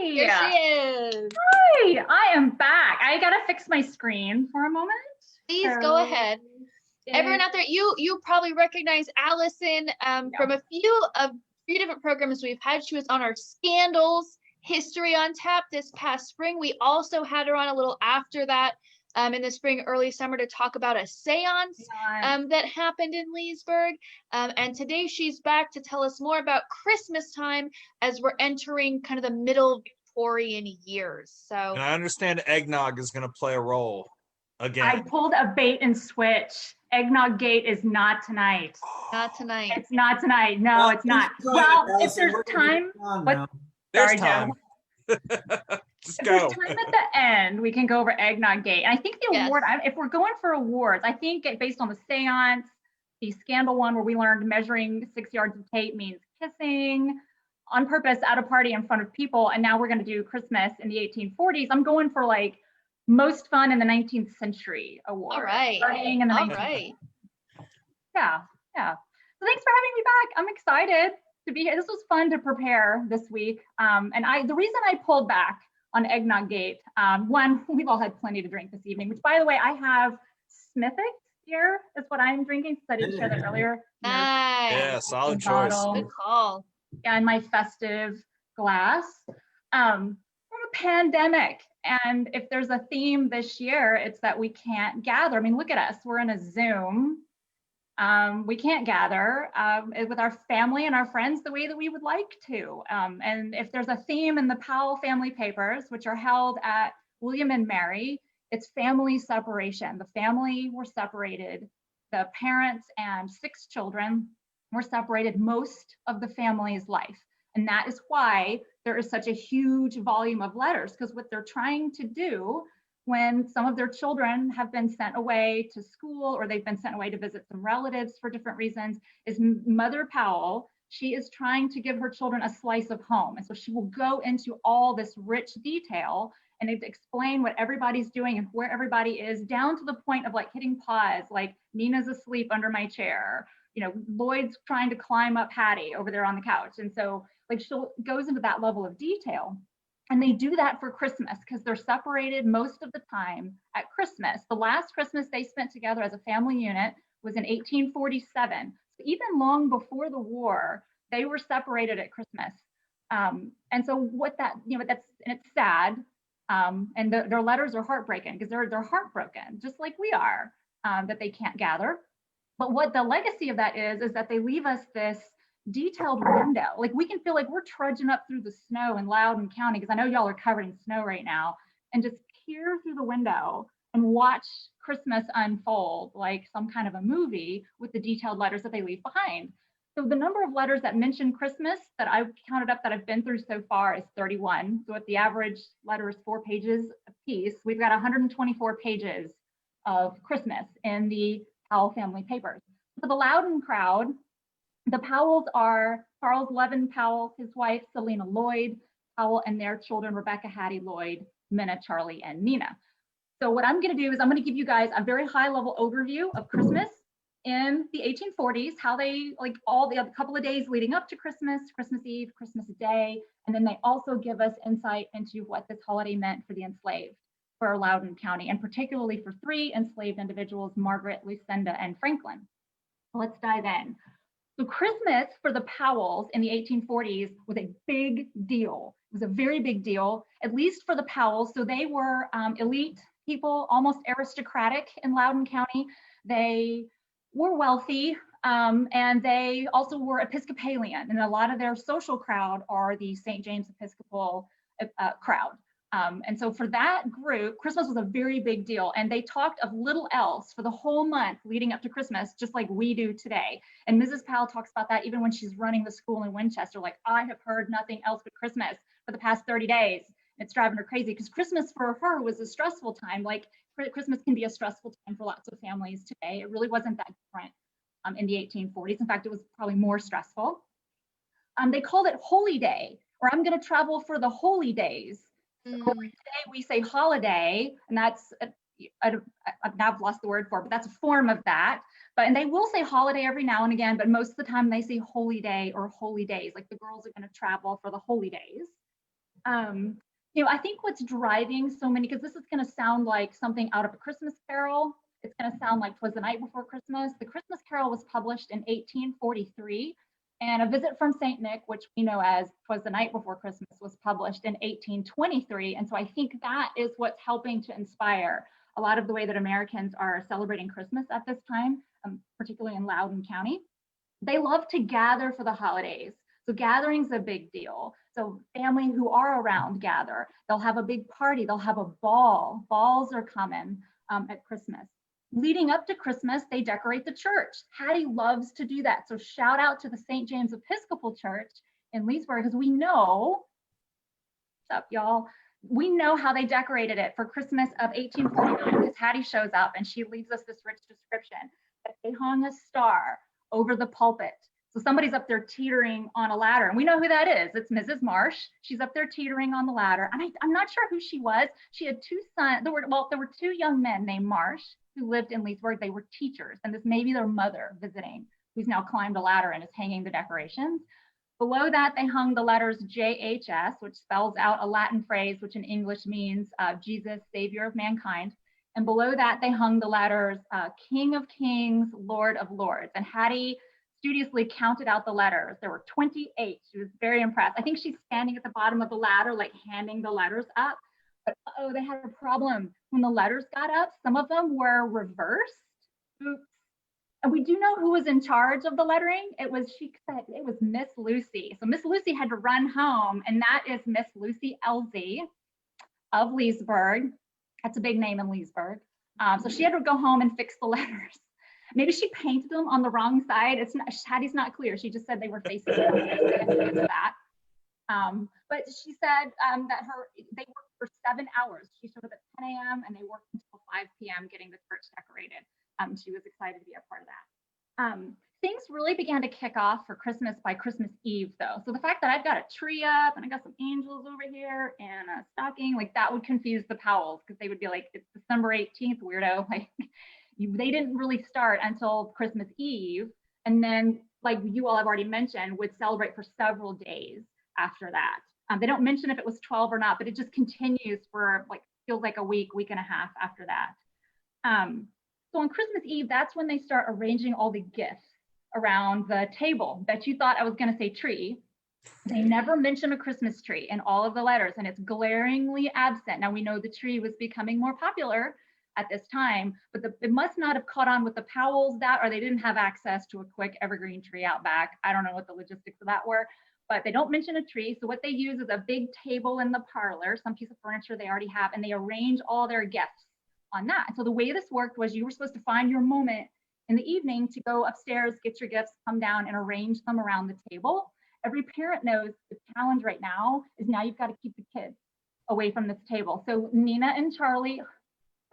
Here Hi. she is. Hi. I am back. I gotta fix my screen for a moment. Please go So, ahead. Everyone out there, you probably recognize Allison from a few different programs we've had. She was on our Scandals History on Tap this past spring. We also had her on a little after that in the spring, early summer to talk about a seance that happened in Leesburg. And today she's back to tell us more about Christmas time as we're entering kind of the middle Victorian years. So And I understand eggnog is going to play a role I again. pulled a bait and switch. Eggnog Gate is not tonight. not tonight. It's not tonight. No, it's not. Well, if there's time, what- There's Sorry, Joe. time. Just if go. there's time at the end, we can go over Eggnog Gate. And I think the Yes. award, if we're going for awards, I think based on the seance, the scandal one where we learned measuring 6 yards of tape means kissing on purpose at a party in front of people. And now we're going to do Christmas in the 1840s. I'm going for like most fun in the 19th century award. All right. Starting in the All 19th right. Yeah, yeah. So thanks for having me back. I'm excited to be here. This was fun to prepare this week. And the reason I pulled back on Eggnog Gate, one, we've all had plenty to drink this evening, which by the way, I have Smithic here is what I'm drinking, since I didn't share that earlier. Nice. Yeah, solid choice. Bottle. Good call. And my festive glass. We're in a pandemic, and if there's a theme this year, it's that we can't gather. I mean, look at us. We're in a Zoom. We can't gather with our family and our friends the way that we would like to. And if there's a theme in the Powell family papers, which are held at William and Mary, it's family separation. The family were separated. The parents and 6 children were separated most of the family's life. And that is why there is such a huge volume of letters, because what they're trying to do when some of their children have been sent away to school or they've been sent away to visit some relatives for different reasons is Mother Powell, she is trying to give her children a slice of home. And so she will go into all this rich detail and explain what everybody's doing and where everybody is, down to the point of like hitting pause, like Nina's asleep under my chair, you know, Lloyd's trying to climb up Hattie over there on the couch. And so like she goes into that level of detail. And they do that for Christmas because they're separated most of the time at Christmas. The last Christmas they spent together as a family unit was in 1847. So even long before the war, they were separated at Christmas. And so what that, you know, that's, and it's sad. And their letters are heartbreaking because they're heartbroken, just like we are, that they can't gather. But what the legacy of that is that they leave us this detailed window. Like we can feel like we're trudging up through the snow in Loudoun County, because I know y'all are covered in snow right now, and just peer through the window and watch Christmas unfold like some kind of a movie with the detailed letters that they leave behind. So the number of letters that mention Christmas that I've counted up that I've been through so far is 31. So if the average letter is 4 pages a piece, we've got 124 pages of Christmas in the Powell family papers. For the Loudoun crowd, the Powells are Charles Levin Powell, his wife, Selena Lloyd Powell, and their children, Rebecca, Hattie Lloyd, Minna, Charlie, and Nina. So what I'm going to do is I'm going to give you guys a very high level overview of Christmas in the 1840s, how they, like all the other couple of days leading up to Christmas, Christmas Eve, Christmas Day, and then they also give us insight into what this holiday meant for the enslaved for Loudoun County, and particularly for 3 enslaved individuals, Margaret, Lucinda, and Franklin. Let's dive in. So Christmas for the Powells in the 1840s was a big deal. It was a very big deal, at least for the Powells. So they were elite people, almost aristocratic in Loudoun County. They were wealthy, and they also were Episcopalian, and a lot of their social crowd are the St. James Episcopal crowd. And so for that group, Christmas was a very big deal, and they talked of little else for the whole month leading up to Christmas, just like we do today. And Mrs. Powell talks about that even when she's running the school in Winchester, like, I have heard nothing else but Christmas for the past 30 days. It's driving her crazy because Christmas for her was a stressful time. Like Christmas can be a stressful time for lots of families today. It really wasn't that different in the 1840s. In fact, it was probably more stressful. They called it Holy Day, or I'm going to travel for the holy days. So today we say holiday, and that's, I've lost the word for it, but that's a form of that. And they will say holiday every now and again, but most of the time they say holy day or holy days, like the girls are going to travel for the holy days. You know, I think what's driving so many, because this is going to sound like something out of a Christmas Carol. It's going to sound like 'Twas the Night Before Christmas. The Christmas Carol was published in 1843. And A Visit from St. Nick, which we know as 'Twas the Night Before Christmas, was published in 1823. And so I think that is what's helping to inspire a lot of the way that Americans are celebrating Christmas at this time, particularly in Loudoun County. They love to gather for the holidays. So gathering's a big deal. So family who are around gather. They'll have a big party. They'll have a ball. Balls are common at Christmas. Leading up to Christmas, they decorate the church. Hattie loves to do that. So shout out to the St. James Episcopal Church in Leesburg, because we know, what's up, y'all? We know how they decorated it for Christmas of 1849, because Hattie shows up and she leaves us this rich description that they hung a star over the pulpit So somebody's up there teetering on a ladder, and we know who that is. It's Mrs. Marsh. She's up there teetering on the ladder, and I'm not sure who she was. She had two sons. There were two young men named Marsh who lived in Leesburg. They were teachers, and this may be their mother visiting, who's now climbed a ladder and is hanging the decorations. Below that, they hung the letters JHS, which spells out a Latin phrase, which in English means Jesus, Savior of mankind. And below that, they hung the letters King of Kings, Lord of Lords. And Hattie studiously counted out the letters. There were 28. She was very impressed. I think she's standing at the bottom of the ladder, like handing the letters up. But oh, they had a problem. When the letters got up, some of them were reversed. Oops. And we do know who was in charge of the lettering. She said it was Miss Lucy. So Miss Lucy had to run home, and that is Miss Lucy Elsie of Leesburg. That's a big name in Leesburg. So she had to go home and fix the letters. Maybe she painted them on the wrong side. Hattie's not clear. She just said they were facing that. But she said that they worked for 7 hours. She showed up at 10 a.m. and they worked until 5 p.m. getting the church decorated. She was excited to be a part of that. Things really began to kick off for Christmas by Christmas Eve, though. So the fact that I've got a tree up and I got some angels over here and a stocking, like that would confuse the Powells, because they would be like, it's December 18th, weirdo. Like they didn't really start until Christmas Eve. And then, like you all have already mentioned, would celebrate for several days after that. They don't mention if it was 12 or not, but it just continues for like, feels like a week and a half after that. So on Christmas Eve, that's when they start arranging all the gifts around the table. Bet you thought I was going to say tree. They never mention a Christmas tree in all of the letters, and it's glaringly absent. Now we know the tree was becoming more popular at this time, but it must not have caught on with the Powells, that, or they didn't have access to a quick evergreen tree out back. I don't know what the logistics of that were, but they don't mention a tree. So what they use is a big table in the parlor, some piece of furniture they already have, and they arrange all their gifts on that. And so the way this worked was you were supposed to find your moment in the evening to go upstairs, get your gifts, come down and arrange them around the table. Every parent knows the challenge right now is now you've got to keep the kids away from this table. So Nina and Charlie,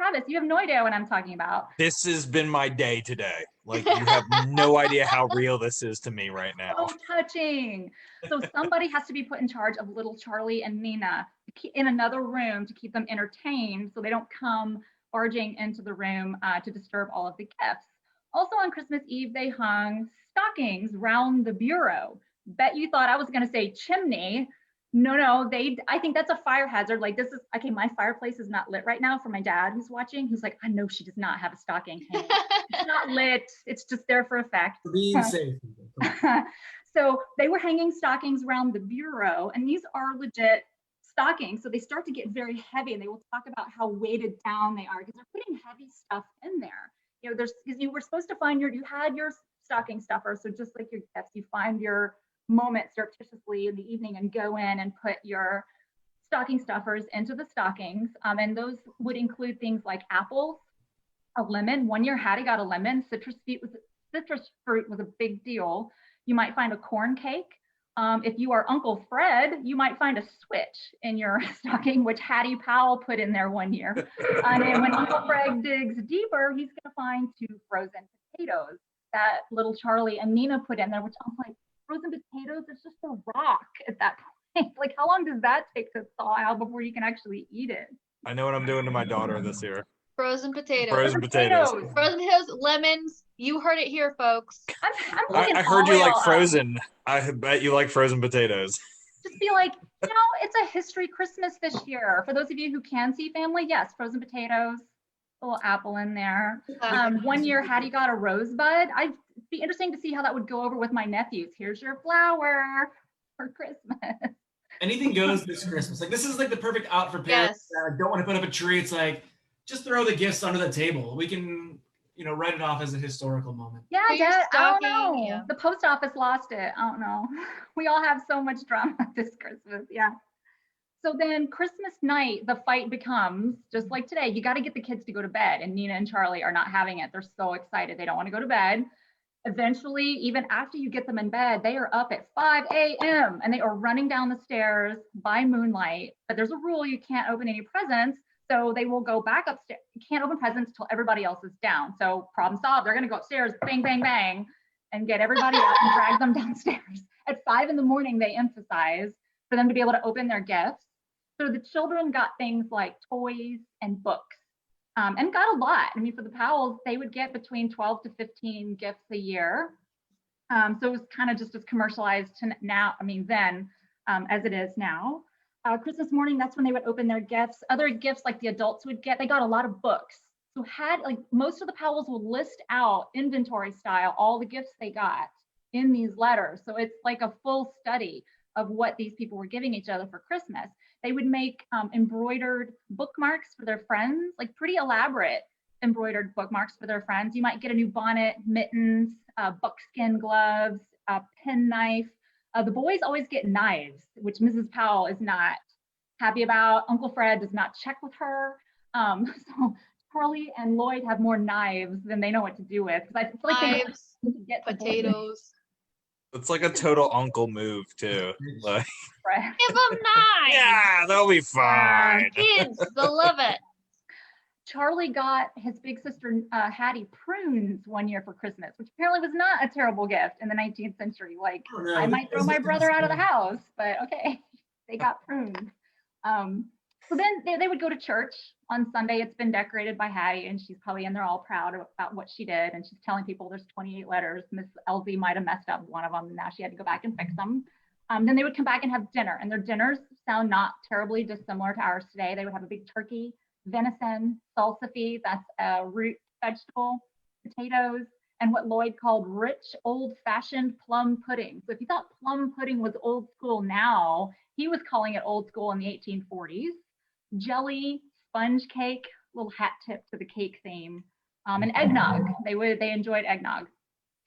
Travis, you have no idea what I'm talking about. This has been my day today. Like, you have no idea how real this is to me right now. So touching. So somebody has to be put in charge of little Charlie and Nina in another room to keep them entertained so they don't come barging into the room to disturb all of the gifts. Also on Christmas Eve, they hung stockings round the bureau. Bet you thought I was going to say chimney. No, I think that's a fire hazard. Like, this is, okay, my fireplace is not lit right now for my dad who's watching. He's like, I know she does not have a stocking hanging. It's not lit. It's just there for effect. Being safe. So they were hanging stockings around the bureau, and these are legit stockings. So they start to get very heavy, and they will talk about how weighted down they are because they're putting heavy stuff in there. You know, because you were supposed to find you had your stocking stuffer. So just like your gifts, you find your moment surreptitiously in the evening and go in and put your stocking stuffers into the stockings. And those would include things like apples, a lemon. One year Hattie got a lemon. Citrus fruit was a big deal. You might find a corn cake. If you are Uncle Fred, you might find a switch in your stocking, which Hattie Powell put in there one year. And when Uncle Fred digs deeper, he's going to find 2 frozen potatoes that little Charlie and Nina put in there, which I'm like, frozen potatoes, it's just a rock at that point. Like, how long does that take to thaw out before you can actually eat it? I know what I'm doing to my daughter this year. Frozen potatoes. Frozen potatoes. Frozen potatoes, lemons. You heard it here, folks. I'm I heard you like oil. frozen. I bet you like frozen potatoes. Just be like, you know, it's a history Christmas this year. For those of you who can see family, yes, frozen potatoes, a little apple in there. One year Hattie got a rosebud. It'd be interesting to see how that would go over with my nephews. Here's your flower for Christmas. Anything goes this Christmas. Like, this is like the perfect out for parents that don't want to put up a tree. It's like, just throw the gifts under the table. We can, you know, write it off as a historical moment. Yeah, Put your I don't stocking, know. yeah. The post office lost it. I don't know. We all have so much drama this Christmas. Yeah. So then Christmas night, the fight becomes just like today. You got to get the kids to go to bed, and Nina and Charlie are not having it. They're so excited. They don't want to go to bed. Eventually, even after you get them in bed, they are up at 5 a.m. and they are running down the stairs by moonlight. But there's a rule: you can't open any presents. So they will go back upstairs. You can't open presents until everybody else is down. So problem solved. They're going to go upstairs, bang, bang, bang, and get everybody up and drag them downstairs. At 5 in the morning, they emphasize for them to be able to open their gifts. So the children got things like toys and books, and got a lot. I mean, for the Powells, they would get between 12 to 15 gifts a year. So it was kind of just as commercialized to now, I mean, then as it is now. Christmas morning, that's when they would open their gifts. Other gifts like the adults would get, they got a lot of books. So like most of the Powells will list out inventory style, all the gifts they got in these letters. So it's like a full study of what these people were giving each other for Christmas. They would make embroidered bookmarks for their friends, like pretty elaborate embroidered bookmarks for their friends. You might get a new bonnet, mittens, buckskin gloves, a penknife. The boys always get knives, which Mrs. Powell is not happy about. Uncle Fred does not check with her. So Charlie and Lloyd have more knives than they know what to do with. Because I feel like Knives, they get the boys. potatoes. It's like a total uncle move too. Like, Fred. Give them knives. yeah, they'll be fine. Kids, they'll love it. Charlie got his big sister Hattie prunes one year for Christmas, which apparently was not a terrible gift in the 19th century. Like, Oh, no, I might throw my brother out of the house, but okay, they got prunes. So then they would go to church on Sunday. It's been decorated by Hattie, and she's probably in there all proud about what she did. And she's telling people there's 28 letters. Miss Elsie might have messed up one of them, and now she had to go back and fix them. Then they would come back and have dinner, and their dinners sound not terribly dissimilar to ours today. They would have a big turkey, venison, salsify, that's a root vegetable, potatoes, and what Lloyd called rich, old-fashioned plum pudding. So if you thought plum pudding was old school now, he was calling it old school in the 1840s. Jelly, sponge cake, little hat tip to the cake theme, and eggnog. They enjoyed eggnog,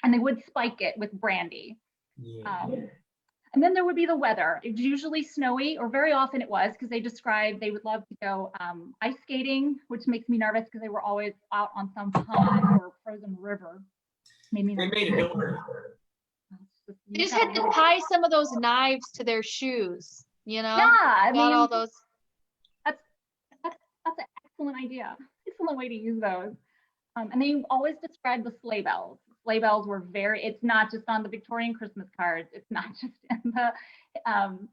and they would spike it with brandy. And then there would be the weather. It's usually snowy, or very often it was, because they described they would love to go ice skating, which makes me nervous because they were always out on some pond or frozen river. They made it, don't worry. They just had to tie some of those knives to their shoes, you know? Yeah, I Got mean, all those. That's an excellent idea. Excellent way to use those. And they always describe the sleigh bells. Sleigh bells were it's not just on the Victorian Christmas cards. It's not just in the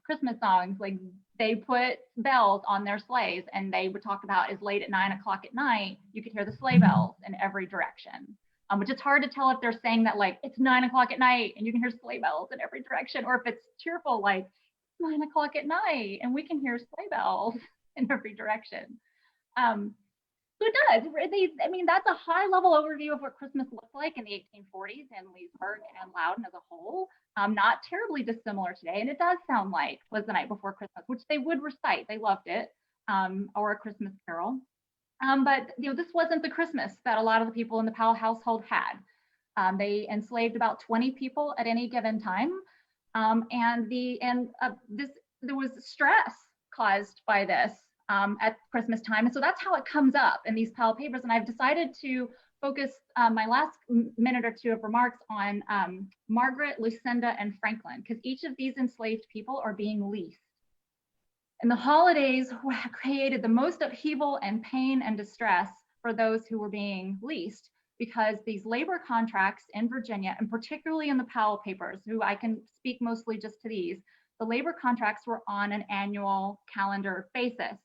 Christmas songs. Like, they put bells on their sleighs, and they would talk about as late at 9 o'clock at night, you could hear the sleigh bells in every direction. Which is hard to tell if they're saying that like it's 9 o'clock at night and you can hear sleigh bells in every direction, or if it's cheerful like it's 9 o'clock at night and we can hear sleigh bells in every direction. So it does. I mean, that's a high level overview of what Christmas looked like in the 1840s in Leesburg and Loudon as a whole. Not terribly dissimilar today. And it does sound like Was the Night Before Christmas, which they would recite. They loved it, or A Christmas Carol. But this wasn't the Christmas that a lot of the people in the Powell household had. They enslaved about 20 people at any given time. There was stress caused by this at Christmas time. And so that's how it comes up in these Powell papers. And I've decided to focus my last minute or two of remarks on Margaret, Lucinda, and Franklin, because each of these enslaved people are being leased. And the holidays created the most upheaval and pain and distress for those who were being leased, because these labor contracts in Virginia, and particularly in the Powell papers, who I can speak mostly just to these, the labor contracts were on an annual calendar basis.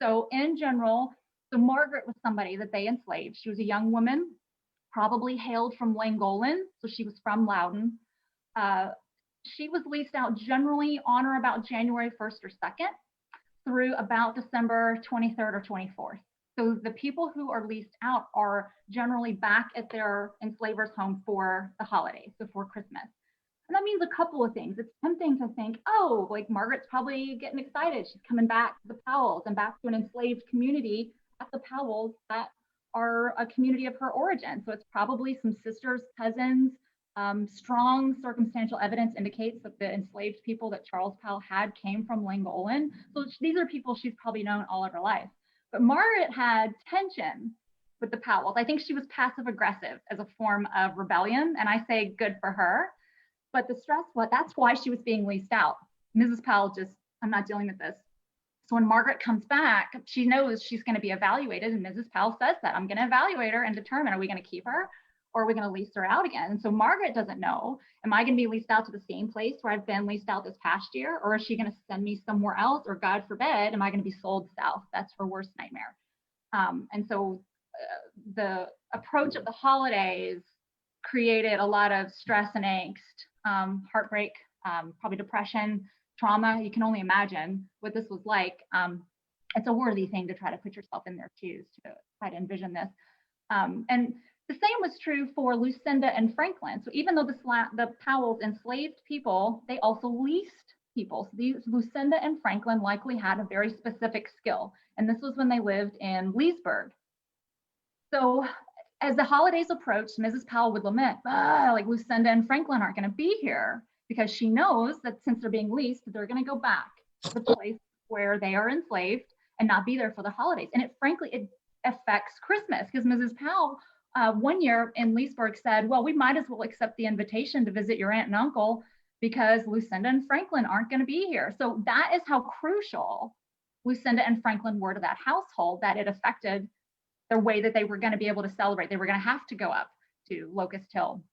So in general, so Margaret was somebody that they enslaved. She was a young woman, probably hailed from Llangollen, so she was from Loudon. She was leased out generally on or about January 1st or 2nd. Through about December 23rd or 24th. So the people who are leased out are generally back at their enslaver's home for the holidays, so for Christmas. And that means a couple of things. It's tempting to think, oh, like Margaret's probably getting excited. She's coming back to the Powells and back to an enslaved community at the Powells that are a community of her origin. So it's probably some sisters, cousins. Strong circumstantial evidence indicates that the enslaved people that Charles Powell had came from Llangollen. So these are people she's probably known all of her life. But Margaret had tension with the Powells. I think she was passive aggressive as a form of rebellion, and I say good for her. But the stress, that's why she was being leased out. Mrs. Powell I'm not dealing with this. So when Margaret comes back, she knows she's going to be evaluated, and Mrs. Powell says that I'm going to evaluate her and determine, are we going to keep her or are we going to lease her out again? And so Margaret doesn't know, am I going to be leased out to the same place where I've been leased out this past year? Or is she going to send me somewhere else? Or God forbid, am I going to be sold south? That's her worst nightmare. And so the approach of the holidays created a lot of stress and angst, heartbreak, probably depression, trauma. You can only imagine what this was like. It's a worthy thing to try to put yourself in their shoes to try to envision this. And the same was true for Lucinda and Franklin. So even though the Powells enslaved people, they also leased people. So these Lucinda and Franklin likely had a very specific skill. And this was when they lived in Leesburg. So as the holidays approached, Mrs. Powell would lament, like Lucinda and Franklin aren't going to be here, because she knows that since they're being leased, they're going to go back to the place where they are enslaved and not be there for the holidays. And it affects Christmas, because Mrs. Powell one year in Leesburg said, well, we might as well accept the invitation to visit your aunt and uncle because Lucinda and Franklin aren't going to be here. So that is how crucial Lucinda and Franklin were to that household, that it affected the way that they were going to be able to celebrate. They were going to have to go up to Locust Hill,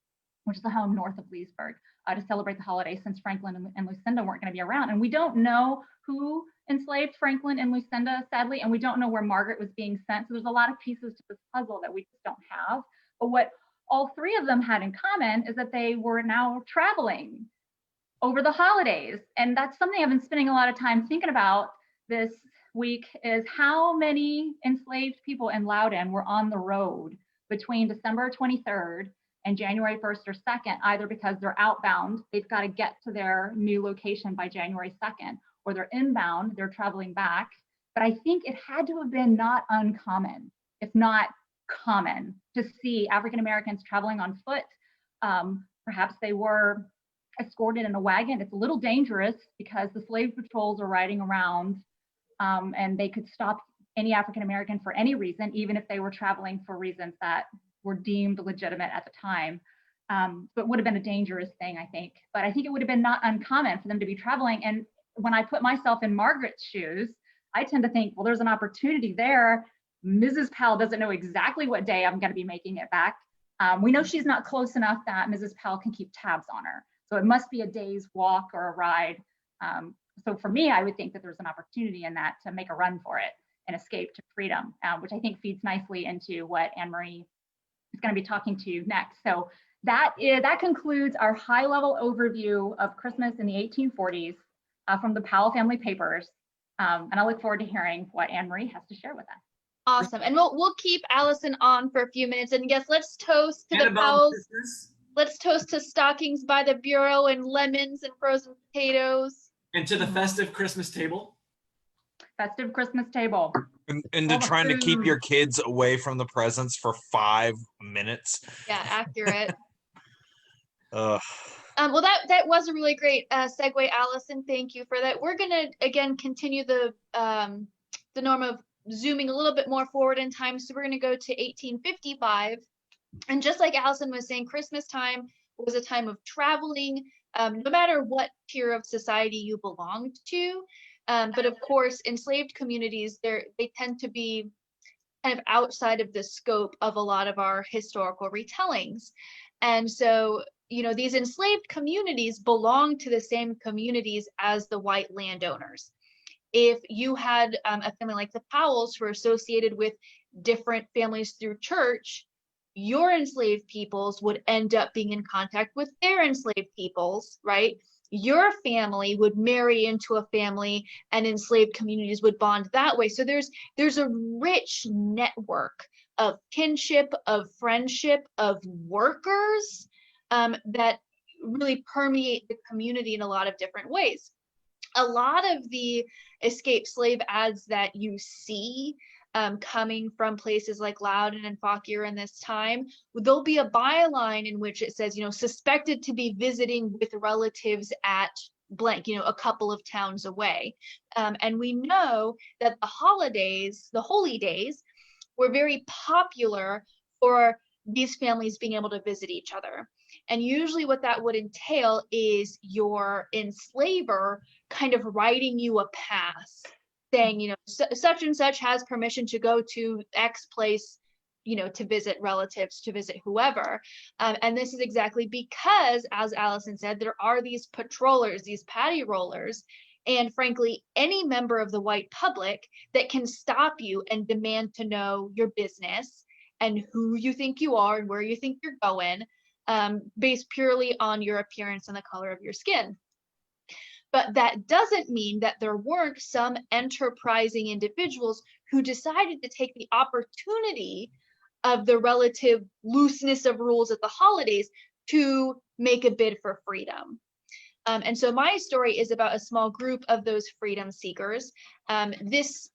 which is a home north of Leesburg, to celebrate the holiday, since Franklin and Lucinda weren't going to be around. And we don't know who enslaved Franklin and Lucinda, sadly, and we don't know where Margaret was being sent. So there's a lot of pieces to this puzzle that we just don't have. But what all three of them had in common is that they were now traveling over the holidays. And that's something I've been spending a lot of time thinking about this week, is how many enslaved people in Loudoun were on the road between December 23rd and January 1st or 2nd, either because they're outbound, they've got to get to their new location by January 2nd, or they're inbound, they're traveling back. But I think it had to have been not uncommon, if not common, to see African Americans traveling on foot. Perhaps they were escorted in a wagon. It's a little dangerous because the slave patrols are riding around, and they could stop any African American for any reason, even if they were traveling for reasons that were deemed legitimate at the time. But would have been a dangerous thing, I think. But I think it would have been not uncommon for them to be traveling. And when I put myself in Margaret's shoes, I tend to think, well, there's an opportunity there. Mrs. Powell doesn't know exactly what day I'm going to be making it back. We know she's not close enough that Mrs. Powell can keep tabs on her. So it must be a day's walk or a ride. So for me, I would think that there's an opportunity in that to make a run for it and escape to freedom, which I think feeds nicely into what Anne-Marie is going to be talking to you next. So that concludes our high-level overview of Christmas in the 1840s from the Powell family papers. And I look forward to hearing what Anne-Marie has to share with us. Awesome. And we'll keep Allison on for a few minutes. And yes, let's toast to the Powells. Let's toast to stockings by the bureau and lemons and frozen potatoes. And to the festive Christmas table. Festive Christmas table. And to trying to keep your kids away from the presents for 5 minutes. Yeah, accurate. Ugh. Well, that was a really great segue, Allison. Thank you for that. We're gonna again continue the norm of zooming a little bit more forward in time. So we're gonna go to 1855, and just like Allison was saying, Christmas time was a time of traveling, no matter what tier of society you belonged to. But of course, enslaved communities, they tend to be kind of outside of the scope of a lot of our historical retellings. And so, you know, these enslaved communities belong to the same communities as the white landowners. If you had a family like the Powells who are associated with different families through church, your enslaved peoples would end up being in contact with their enslaved peoples, right? Your family would marry into a family, and enslaved communities would bond that way. So there's a rich network of kinship, of friendship, of workers that really permeate the community in a lot of different ways. A lot of the escaped slave ads that you see coming from places like Loudoun and Fauquier in this time, there'll be a byline in which it says, you know, suspected to be visiting with relatives at blank, you know, a couple of towns away. And we know that the holidays, the holy days, were very popular for these families being able to visit each other. And usually what that would entail is your enslaver kind of writing you a pass saying, you know, such and such has permission to go to X place, to visit relatives, to visit whoever. And this is exactly because, as Allison said, there are these patrollers, these patty rollers, and frankly, any member of the white public that can stop you and demand to know your business and who you think you are and where you think you're going, based purely on your appearance and the color of your skin. But that doesn't mean that there weren't some enterprising individuals who decided to take the opportunity of the relative looseness of rules at the holidays to make a bid for freedom. And so my story is about a small group of those freedom seekers. This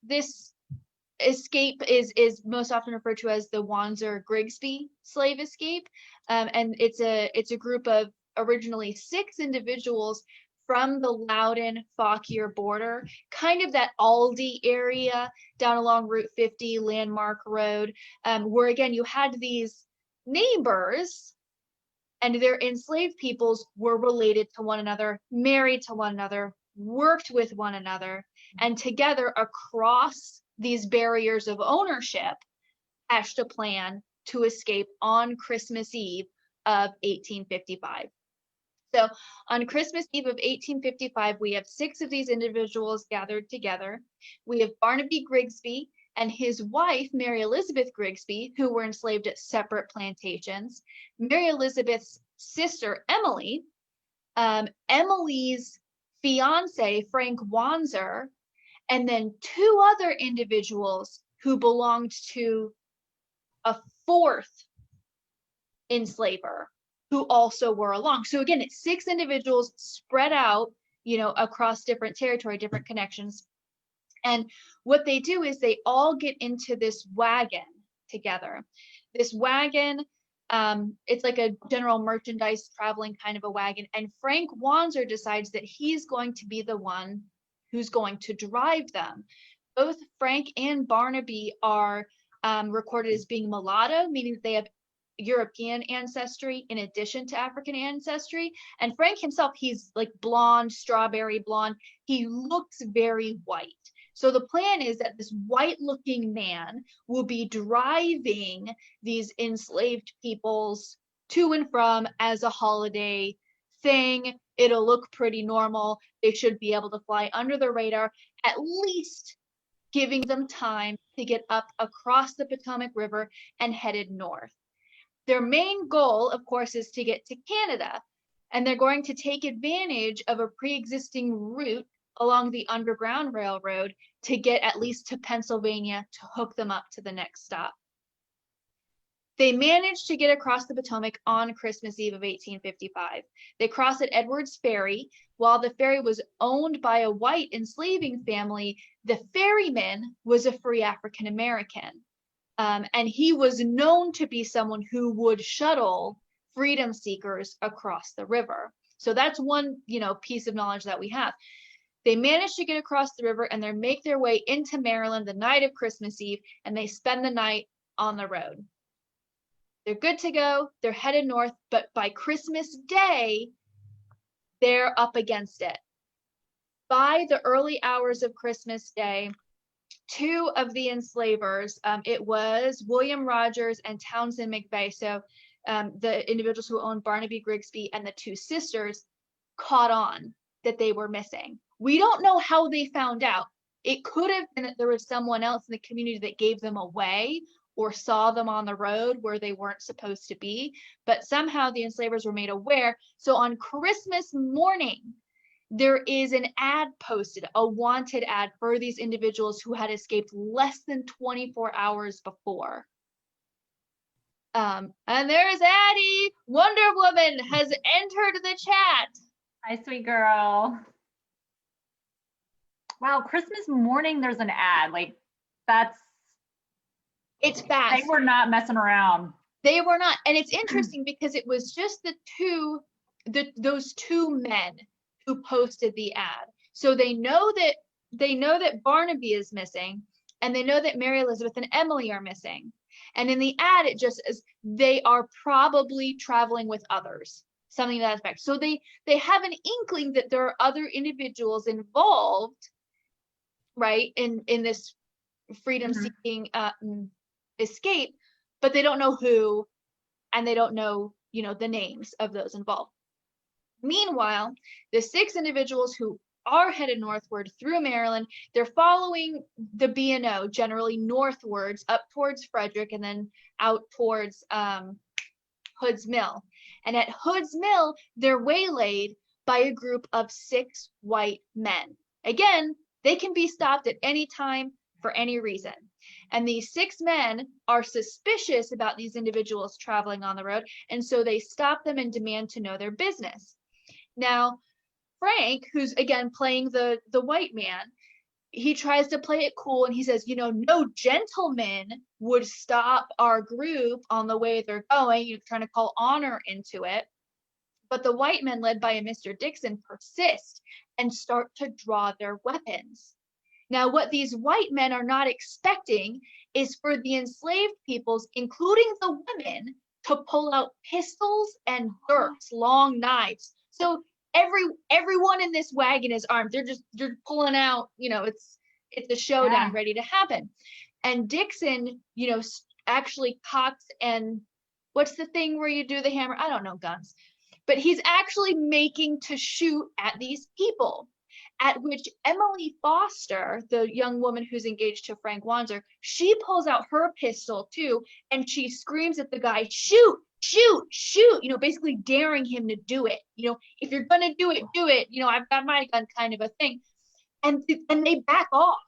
escape is most often referred to as the Wanzer-Grigsby slave escape. And it's a group of originally 6 individuals from the Loudoun-Fauquier border, kind of that Aldi area down along Route 50, Landmark Road, where again, you had these neighbors and their enslaved peoples were related to one another, married to one another, worked with one another, and together across these barriers of ownership, hatched a plan to escape on Christmas Eve of 1855. So on Christmas Eve of 1855, we have 6 of these individuals gathered together. We have Barnaby Grigsby and his wife, Mary Elizabeth Grigsby, who were enslaved at separate plantations. Mary Elizabeth's sister, Emily, Emily's fiance, Frank Wanzer, and then 2 other individuals who belonged to a 4th enslaver who also were along. So again, it's 6 individuals spread out, across different territory, different connections. And what they do is they all get into this wagon together. This wagon, it's like a general merchandise traveling kind of a wagon. And Frank Wanzer decides that he's going to be the one who's going to drive them. Both Frank and Barnaby are recorded as being mulatto, meaning that they have European ancestry in addition to African ancestry. And Frank himself, he's like blonde, strawberry blonde. He looks very white. So the plan is that this white looking man will be driving these enslaved peoples to and from as a holiday thing. It'll look pretty normal. They should be able to fly under the radar, at least giving them time to get up across the Potomac River and headed north. Their main goal, of course, is to get to Canada, and they're going to take advantage of a pre-existing route along the Underground Railroad to get at least to Pennsylvania to hook them up to the next stop. They managed to get across the Potomac on Christmas Eve of 1855. They crossed at Edwards Ferry. While the ferry was owned by a white enslaving family, the ferryman was a free African American. And he was known to be someone who would shuttle freedom seekers across the river. So that's one, piece of knowledge that we have. They managed to get across the river and they make their way into Maryland the night of Christmas Eve, and they spend the night on the road. They're good to go. They're headed north, but by Christmas Day, they're up against it. By the early hours of Christmas Day, 2 of the enslavers, it was William Rogers and Townsend McVeigh, so the individuals who owned Barnaby Grigsby and the 2 sisters, caught on that they were missing. We don't know how they found out. It could have been that there was someone else in the community that gave them away or saw them on the road where they weren't supposed to be, but somehow the enslavers were made aware. So on Christmas morning, there is an ad posted, a wanted ad for these individuals who had escaped less than 24 hours before. And there's Addie. Wonder Woman has entered the chat. Hi, sweet girl. Wow, Christmas morning, there's an ad. It's fast. They were not messing around. They were not. And it's interesting because it was just those 2 men who posted the ad. So they know that Barnaby is missing, and they know that Mary Elizabeth and Emily are missing. And in the ad, it just says they are probably traveling with others, something to that effect. So they have an inkling that there are other individuals involved, right, in this freedom seeking escape, but they don't know who, and they don't know, the names of those involved. Meanwhile, the 6 individuals who are headed northward through Maryland, they're following the B&O generally northwards up towards Frederick and then out towards Hood's Mill. And at Hood's Mill, they're waylaid by a group of 6 white men. Again, they can be stopped at any time for any reason. And these 6 men are suspicious about these individuals traveling on the road, and so they stop them and demand to know their business. Now, Frank, who's again playing the white man, he tries to play it cool and he says, no gentleman would stop our group on the way they're going, trying to call honor into it. But the white men, led by a Mr. Dixon, persist and start to draw their weapons. Now, what these white men are not expecting is for the enslaved peoples, including the women, to pull out pistols and dirks, long knives. So everyone in this wagon is armed. They're pulling out, it's a showdown ready to happen. And Dixon, actually cocks, and what's the thing where you do the hammer? I don't know guns, but he's actually making to shoot at these people. At which Emily Foster, the young woman who's engaged to Frank Wanzer, she pulls out her pistol too, and she screams at the guy, shoot, shoot, shoot, basically daring him to do it. If you're gonna do it, do it. I've got my gun, kind of a thing. And they back off.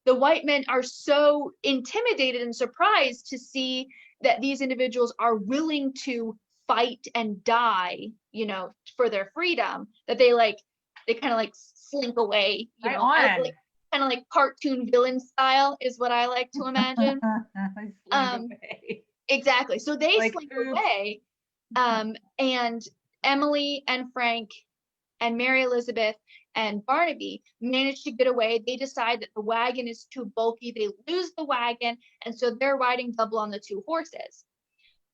The white men are so intimidated and surprised to see that these individuals are willing to fight and die, for their freedom, that they kind of slink away, kind of like cartoon villain style is what I like to imagine. Exactly. So they slink away, and Emily and Frank and Mary Elizabeth and Barnaby manage to get away. They decide that the wagon is too bulky. They lose the wagon, and so they're riding double on the 2 horses.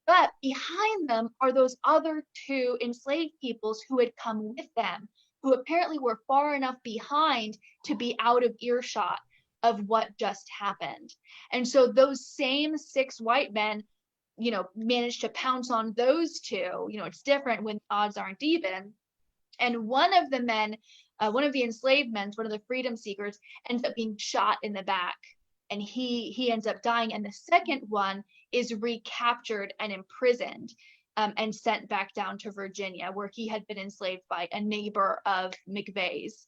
But behind them are those other 2 enslaved peoples who had come with them, who apparently were far enough behind to be out of earshot of what just happened. And so those same 6 white men, managed to pounce on those 2. It's different when odds aren't even. And one of the men, one of the enslaved men, one of the freedom seekers, ends up being shot in the back, and he ends up dying. And the second one is recaptured and imprisoned, and sent back down to Virginia, where he had been enslaved by a neighbor of McVeigh's.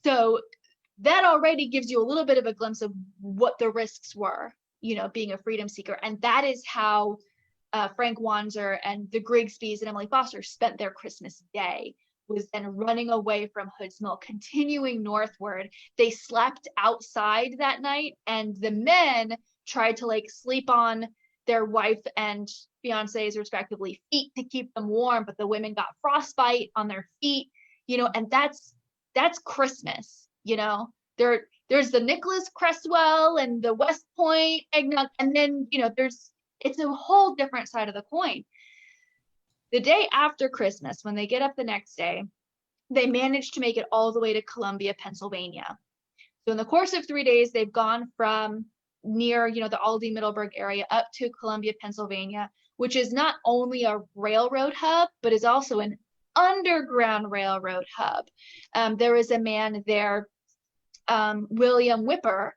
So that already gives you a little bit of a glimpse of what the risks were, being a freedom seeker. And that is how Frank Wanzer and the Grigsbys and Emily Foster spent their Christmas day, was then running away from Hood's Mill, continuing northward. They slept outside that night, and the men tried to sleep on their wife and fiancés respectively feet to keep them warm, but the women got frostbite on their feet, and that's Christmas. There's the Nicholas Cresswell and the West Point eggnog, and then it's a whole different side of the coin. The day after Christmas, when they get up the next day, they manage to make it all the way to Columbia, Pennsylvania. So in the course of 3 days, they've gone from near, the Aldie Middleburg area up to Columbia, Pennsylvania, which is not only a railroad hub, but is also an underground railroad hub. There is a man there, William Whipper,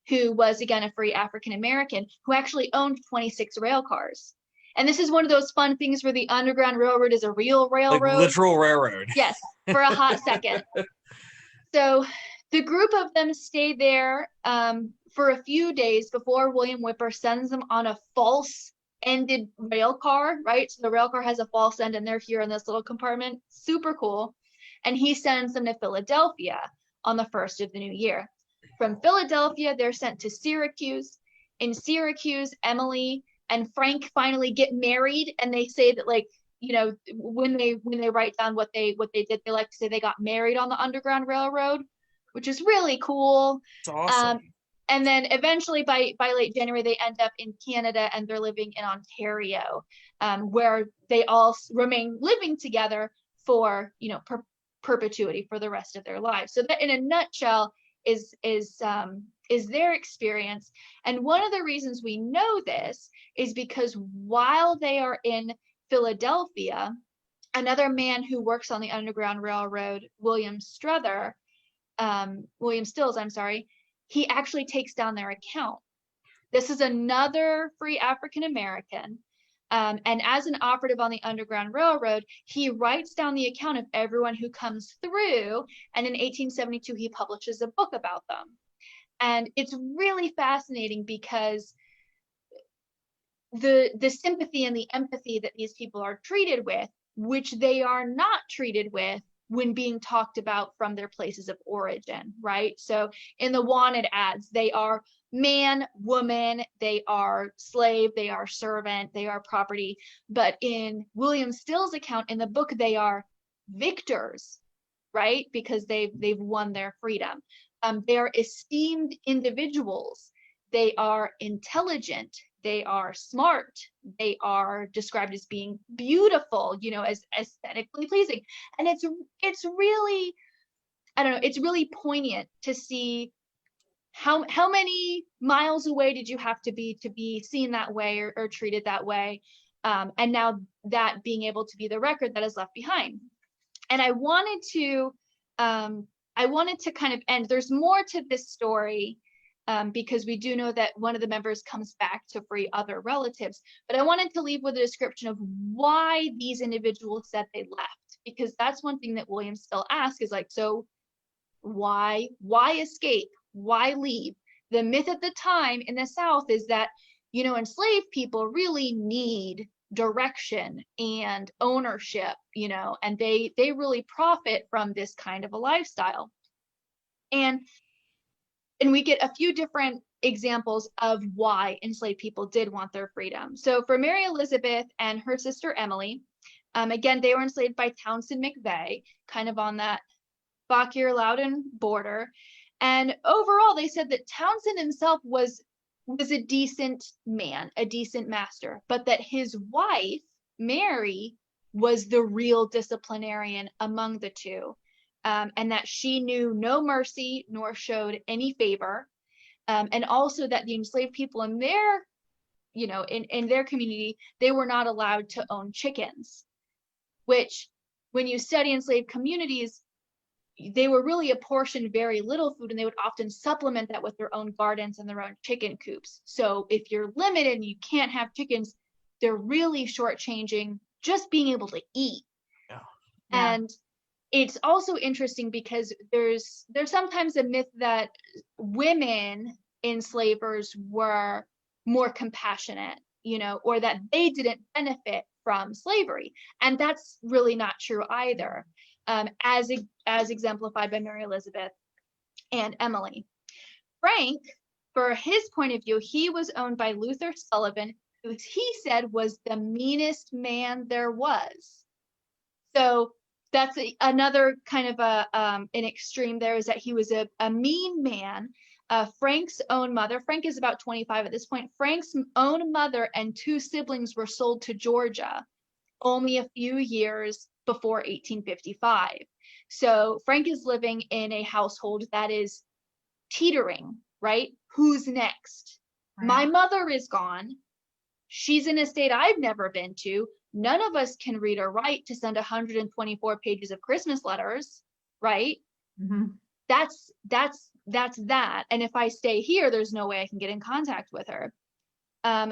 who was, again, a free African American, who actually owned 26 rail cars. And this is one of those fun things where the Underground Railroad is a real railroad. Like literal railroad. Yes, for a hot second. So the group of them stay there for a few days before William Whipper sends them on a false ended rail car, right? So the rail car has a false end and they're here in this little compartment. Super cool. And he sends them to Philadelphia on the 1st of the new year. From Philadelphia, they're sent to Syracuse. In Syracuse, Emily and Frank finally get married, and they say that when they write down what they did, they like to say they got married on the Underground Railroad, which is really cool. It's awesome. And then eventually by late January, they end up in Canada, and they're living in Ontario, where they all remain living together for perpetuity for the rest of their lives. So that, in a nutshell, is is their experience. And one of the reasons we know this is because while they are in Philadelphia, another man who works on the Underground Railroad, William Stills, I'm sorry, he actually takes down their account. This is another free African American. And as an operative on the Underground Railroad, he writes down the account of everyone who comes through. And in 1872, he publishes a book about them. And it's really fascinating because the sympathy and the empathy that these people are treated with, which they are not treated with when being talked about from their places of origin, right? So in the wanted ads, they are man, woman, they are slave, they are servant, they are property. But in William Still's account in the book, they are victors, right? Because they've won their freedom. They are esteemed individuals. They are intelligent. They are smart. They are described as being beautiful, as aesthetically pleasing. And it's really, I don't know, it's really poignant to see how many miles away did you have to be seen that way or treated that way. And now that being able to be the record that is left behind. And I wanted to kind of end, there's more to this story, because we do know that one of the members comes back to free other relatives. But I wanted to leave with a description of why these individuals said they left, because that's one thing that William still asks is like, so why escape? Why leave? The myth at the time in the South is that, enslaved people really need direction and ownership, and they really profit from this kind of a lifestyle. And we get a few different examples of why enslaved people did want their freedom. So for Mary Elizabeth and her sister Emily, again, they were enslaved by Townsend McVeigh, kind of on that Fauquier-Loudon border. And overall, they said that Townsend himself was a decent man, a decent master, but that his wife, Mary, was the real disciplinarian among the two. And that she knew no mercy nor showed any favor. And also that the enslaved people in their, in their community, they were not allowed to own chickens, which when you study enslaved communities, they were really apportioned very little food, and they would often supplement that with their own gardens and their own chicken coops. So if you're limited and you can't have chickens, they're really shortchanging just being able to eat. Yeah. And it's also interesting because there's sometimes a myth that women enslavers were more compassionate, or that they didn't benefit from slavery. And that's really not true either, as exemplified by Mary Elizabeth and Emily. Frank, for his point of view, he was owned by Luther Sullivan, who he said was the meanest man there was. So that's another kind of an extreme there, is that he was a mean man. Frank's own mother, Frank is about 25 at this point, Frank's own mother and two siblings were sold to Georgia only a few years before 1855. So Frank is living in a household that is teetering, right? Who's next? Right. My mother is gone. She's in a state I've never been to. None of us can read or write to send 124 pages of Christmas letters, right? Mm-hmm. That's that. And if I stay here, there's no way I can get in contact with her.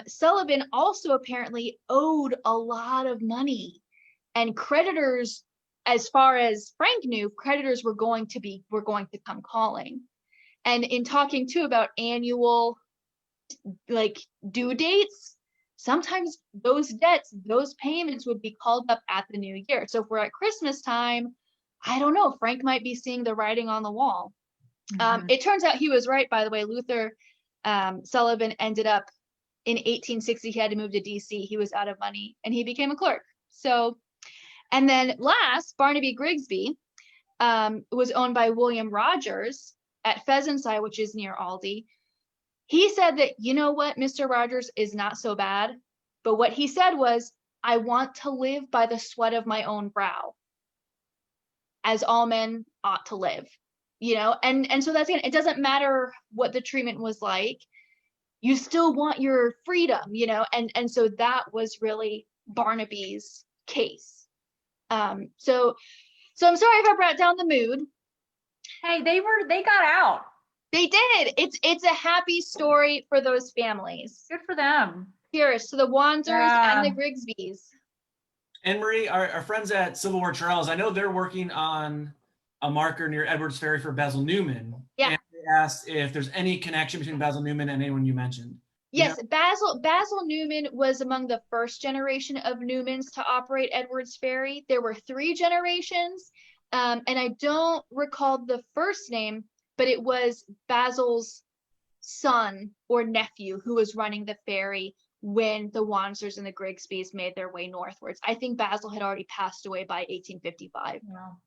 Sullivan also apparently owed a lot of money, and creditors, as far as Frank knew, creditors were going to come calling. And in talking too about annual due dates, sometimes those debts, those payments would be called up at the new year. So if we're at Christmas time, I don't know, Frank might be seeing the writing on the wall. Mm-hmm. It turns out he was right, by the way. Luther Sullivan ended up in 1860, he had to move to DC. He was out of money and he became a clerk. So, and then last, Barnaby Grigsby was owned by William Rogers at Pheasant's-Eye, which is near Aldie. He said that, you know what, Mr. Rogers is not so bad. But what he said was, I want to live by the sweat of my own brow, as all men ought to live. and so that's, it doesn't matter what the treatment was like, you still want your freedom, and so that was really Barnaby's case. So I'm sorry if I brought down the mood. Hey, they got out. They did. It's a happy story for those families. Good for them. Cheers to the Wandsers and the Grigsbys. And Marie, our friends at Civil War Trails, I know they're working on a marker near Edwards Ferry for Basil Newman. Yeah. And they asked if there's any connection between Basil Newman and anyone you mentioned. Yes, Basil Newman was among the first generation of Newmans to operate Edwards Ferry. There were 3 generations, and I don't recall the first name, but it was Basil's son or nephew who was running the ferry when the Wandsers and the Grigsbys made their way northwards. I think Basil had already passed away by 1855. Wow.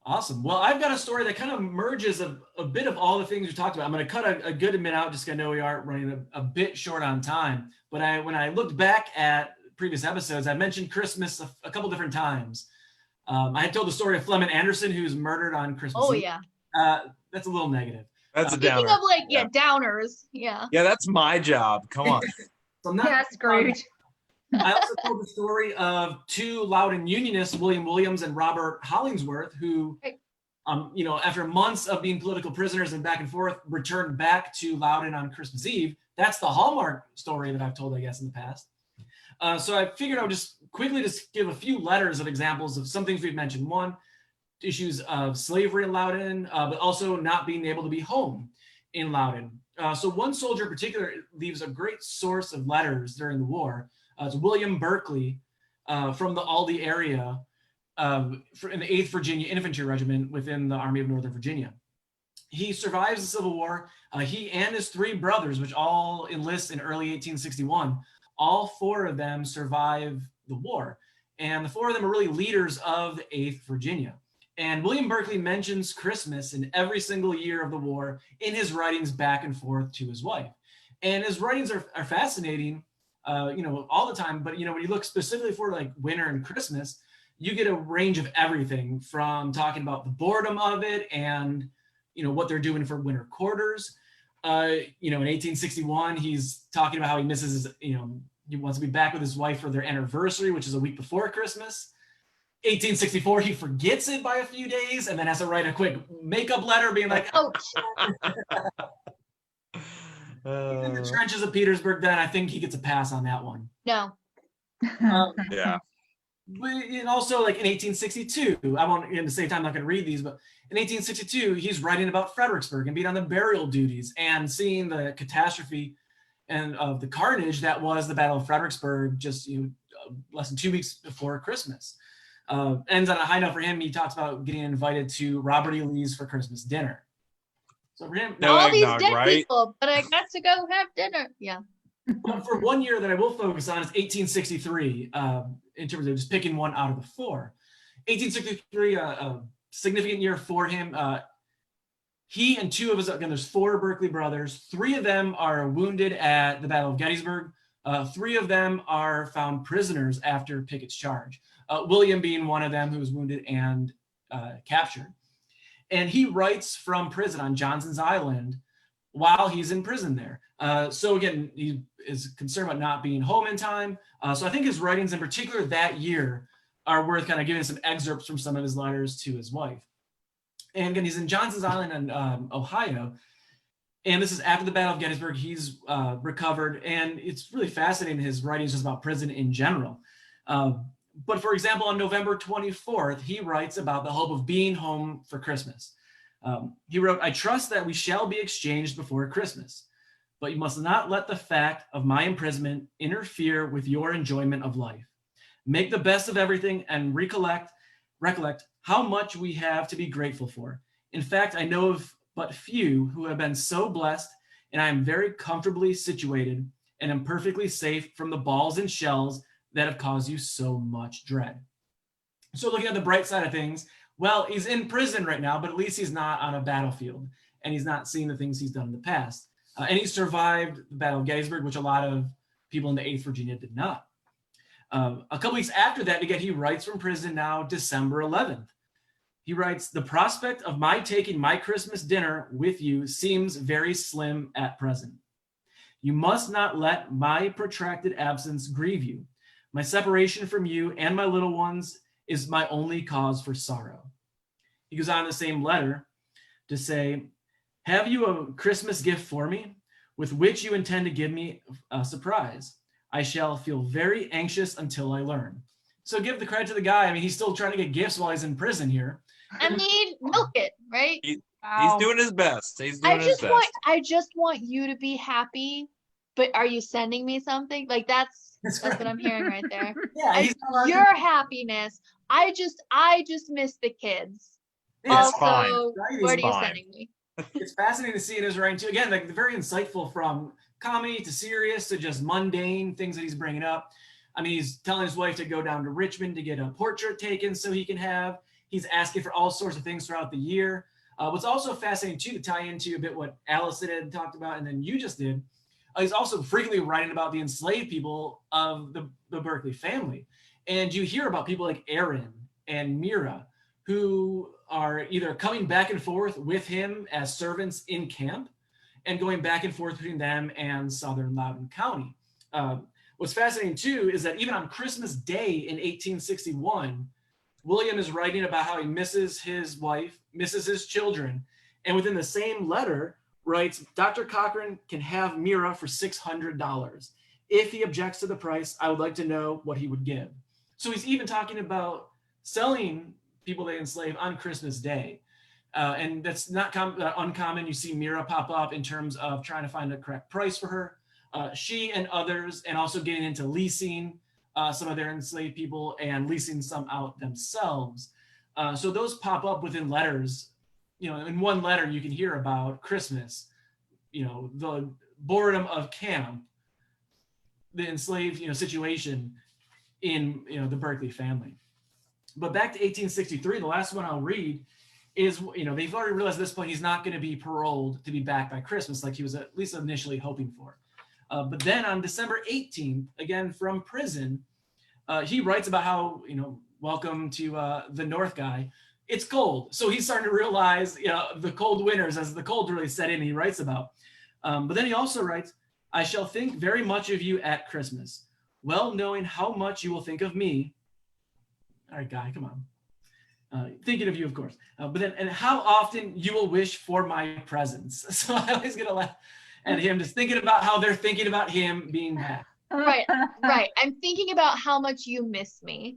Awesome. Well, I've got a story that kind of merges a bit of all the things we talked about. I'm going to cut a good bit out just because I know we are running a bit short on time. But when I looked back at previous episodes, I mentioned Christmas a couple different times. I had told the story of Fleming Anderson, who's murdered on Christmas Eve. Yeah. That's a little negative. That's a downer. Speaking of downers, yeah. Yeah, that's my job. Come on. So I'm not, Yeah, Scrooge. I also told the story of 2 Loudon Unionists, William Williams and Robert Hollingsworth, who, after months of being political prisoners and back and forth, returned back to Loudon on Christmas Eve. That's the Hallmark story that I've told, I guess, in the past. So I figured I would just quickly give a few letters of examples of some things we've mentioned. One, issues of slavery in Loudon, but also not being able to be home in Loudon. So one soldier in particular leaves a great source of letters during the war. It's William Berkeley from the Aldie area in the 8th Virginia Infantry Regiment within the Army of Northern Virginia. He survives the Civil War. He and his 3 brothers, which all enlist in early 1861, all 4 of them survive the war. And the 4 of them are really leaders of the 8th Virginia. And William Berkeley mentions Christmas in every single year of the war in his writings back and forth to his wife. And his writings are fascinating, all the time. But, when you look specifically for like winter and Christmas, you get a range of everything from talking about the boredom of it and, what they're doing for winter quarters. In 1861, he's talking about how he misses his, he wants to be back with his wife for their anniversary, which is a week before Christmas. 1864, he forgets it by a few days and then has to write a quick makeup letter being like, Oh, in the trenches of Petersburg, then I think he gets a pass on that one. no. Yeah. And also, like in 1862, I won't, to save time, I'm not going to read these, but in 1862, he's writing about Fredericksburg and being on the burial duties and seeing the catastrophe and of the carnage that was the Battle of Fredericksburg just less than 2 weeks before Christmas. Ends on a high note for him. He talks about getting invited to Robert E. Lee's for Christmas dinner. So for him, No all these eggnog, dead right? people, but I got to go have dinner. Yeah. but for one year that I will focus on is 1863, in terms of just picking one out of the 4. 1863, a significant year for him. He and 2 of his, again, there's 4 Berkeley brothers. 3 of them are wounded at the Battle of Gettysburg. 3 of them are found prisoners after Pickett's charge. William being one of them who was wounded and captured. And he writes from prison on Johnson's Island while he's in prison there. So again, he is concerned about not being home in time. So I think his writings in particular that year are worth kind of giving some excerpts from some of his letters to his wife. And again, he's in Johnson's Island in Ohio. And this is after the Battle of Gettysburg. He's recovered. And it's really fascinating, his writings just about prison in general. But for example, on November 24th, he writes about the hope of being home for Christmas. He wrote, "I trust that we shall be exchanged before Christmas, but you must not let the fact of my imprisonment interfere with your enjoyment of life. Make the best of everything and recollect how much we have to be grateful for. In fact, I know of but few who have been so blessed, and I am very comfortably situated and am perfectly safe from the balls and shells that have caused you so much dread." So looking at the bright side of things, well, he's in prison right now, but at least he's not on a battlefield and he's not seeing the things he's done in the past. And he survived the Battle of Gettysburg, which a lot of people in the 8th Virginia did not. A couple weeks after that, again, he writes from prison now, December 11th. He writes, the prospect of my taking my Christmas dinner with you seems very slim at present. You must not let my protracted absence grieve you. My separation from you and my little ones is my only cause for sorrow. He goes on in the same letter to say, have you a Christmas gift for me with which you intend to give me a surprise? I shall feel very anxious until I learn. So give the credit to the guy. I mean, he's still trying to get gifts while he's in prison here. I mean, milk it, right? He's Wow. doing his best. He's doing his best. I just want you to be happy, but are you sending me something? Like that's what I'm hearing right there. Yeah, he's not allowed to- Your happiness. I just miss the kids. It's Also, fine. Right, what are it's you fine. sending me? It's fascinating to see in his writing too. Again, like very insightful, from comedy to serious to just mundane things that he's bringing up. I mean, he's telling his wife to go down to Richmond to get a portrait taken so he can have. He's asking for all sorts of things throughout the year. What's also fascinating too, to tie into a bit what Allison had talked about and then you just did, he's also frequently writing about the enslaved people of the Berkeley family. And you hear about people like Aaron and Mira, who are either coming back and forth with him as servants in camp and going back and forth between them and Southern Loudoun County. What's fascinating too is that even on Christmas Day in 1861, William is writing about how he misses his wife, misses his children, and within the same letter writes, Dr. Cochran can have Mira for $600. If he objects to the price, I would like to know what he would give. So he's even talking about selling people they enslave on Christmas Day. And that's not uncommon. You see Mira pop up in terms of trying to find the correct price for her. She and others, and also getting into leasing some of their enslaved people and leasing some out themselves. So those pop up within letters. You know, in one letter you can hear about Christmas, you know, the boredom of camp, the enslaved, you know, situation in, you know, the Berkeley family. But back to 1863, the last one I'll read is, you know, they've already realized at this point he's not going to be paroled to be back by Christmas like he was at least initially hoping for. But then on December 18th, again from prison, he writes about how, you know, welcome to the North guy. It's cold. So he's starting to realize, you know, the cold winters as the cold really set in, he writes about. But then he also writes, I shall think very much of you at Christmas, well knowing how much you will think of me. All right, guy, come on. Thinking of you, of course. But then, and how often you will wish for my presence. So I always get a laugh at him, just thinking about how they're thinking about him being back. Right. I'm thinking about how much you miss me.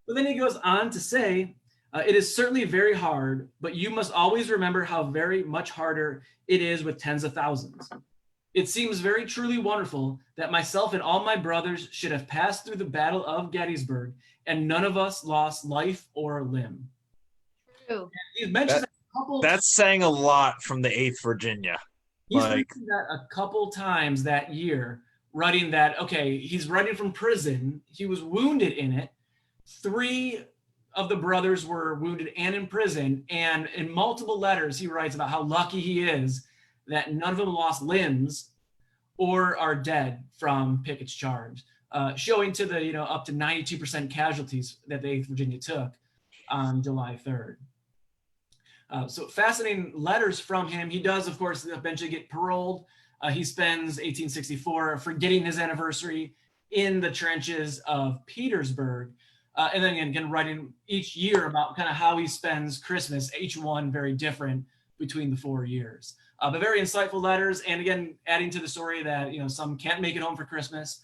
But then he goes on to say, it is certainly very hard, but you must always remember how very much harder it is with tens of thousands. It seems very truly wonderful that myself and all my brothers should have passed through the Battle of Gettysburg and none of us lost life or limb. True. He mentions that a couple. That's saying a lot from the 8th Virginia. He's like- mentioned that a couple times that year, writing that, okay, he's writing from prison. He was wounded in it. 3 of the brothers were wounded and in prison. And in multiple letters, he writes about how lucky he is that none of them lost limbs or are dead from Pickett's charge, showing to the, you know, up to 92% casualties that the 8th Virginia took on July 3rd. So fascinating letters from him. He does, of course, eventually get paroled. He spends 1864 forgetting his anniversary in the trenches of Petersburg. And then again, writing each year about kind of how he spends Christmas, each one very different between the 4 years. But very insightful letters. And again, adding to the story that, you know, some can't make it home for Christmas,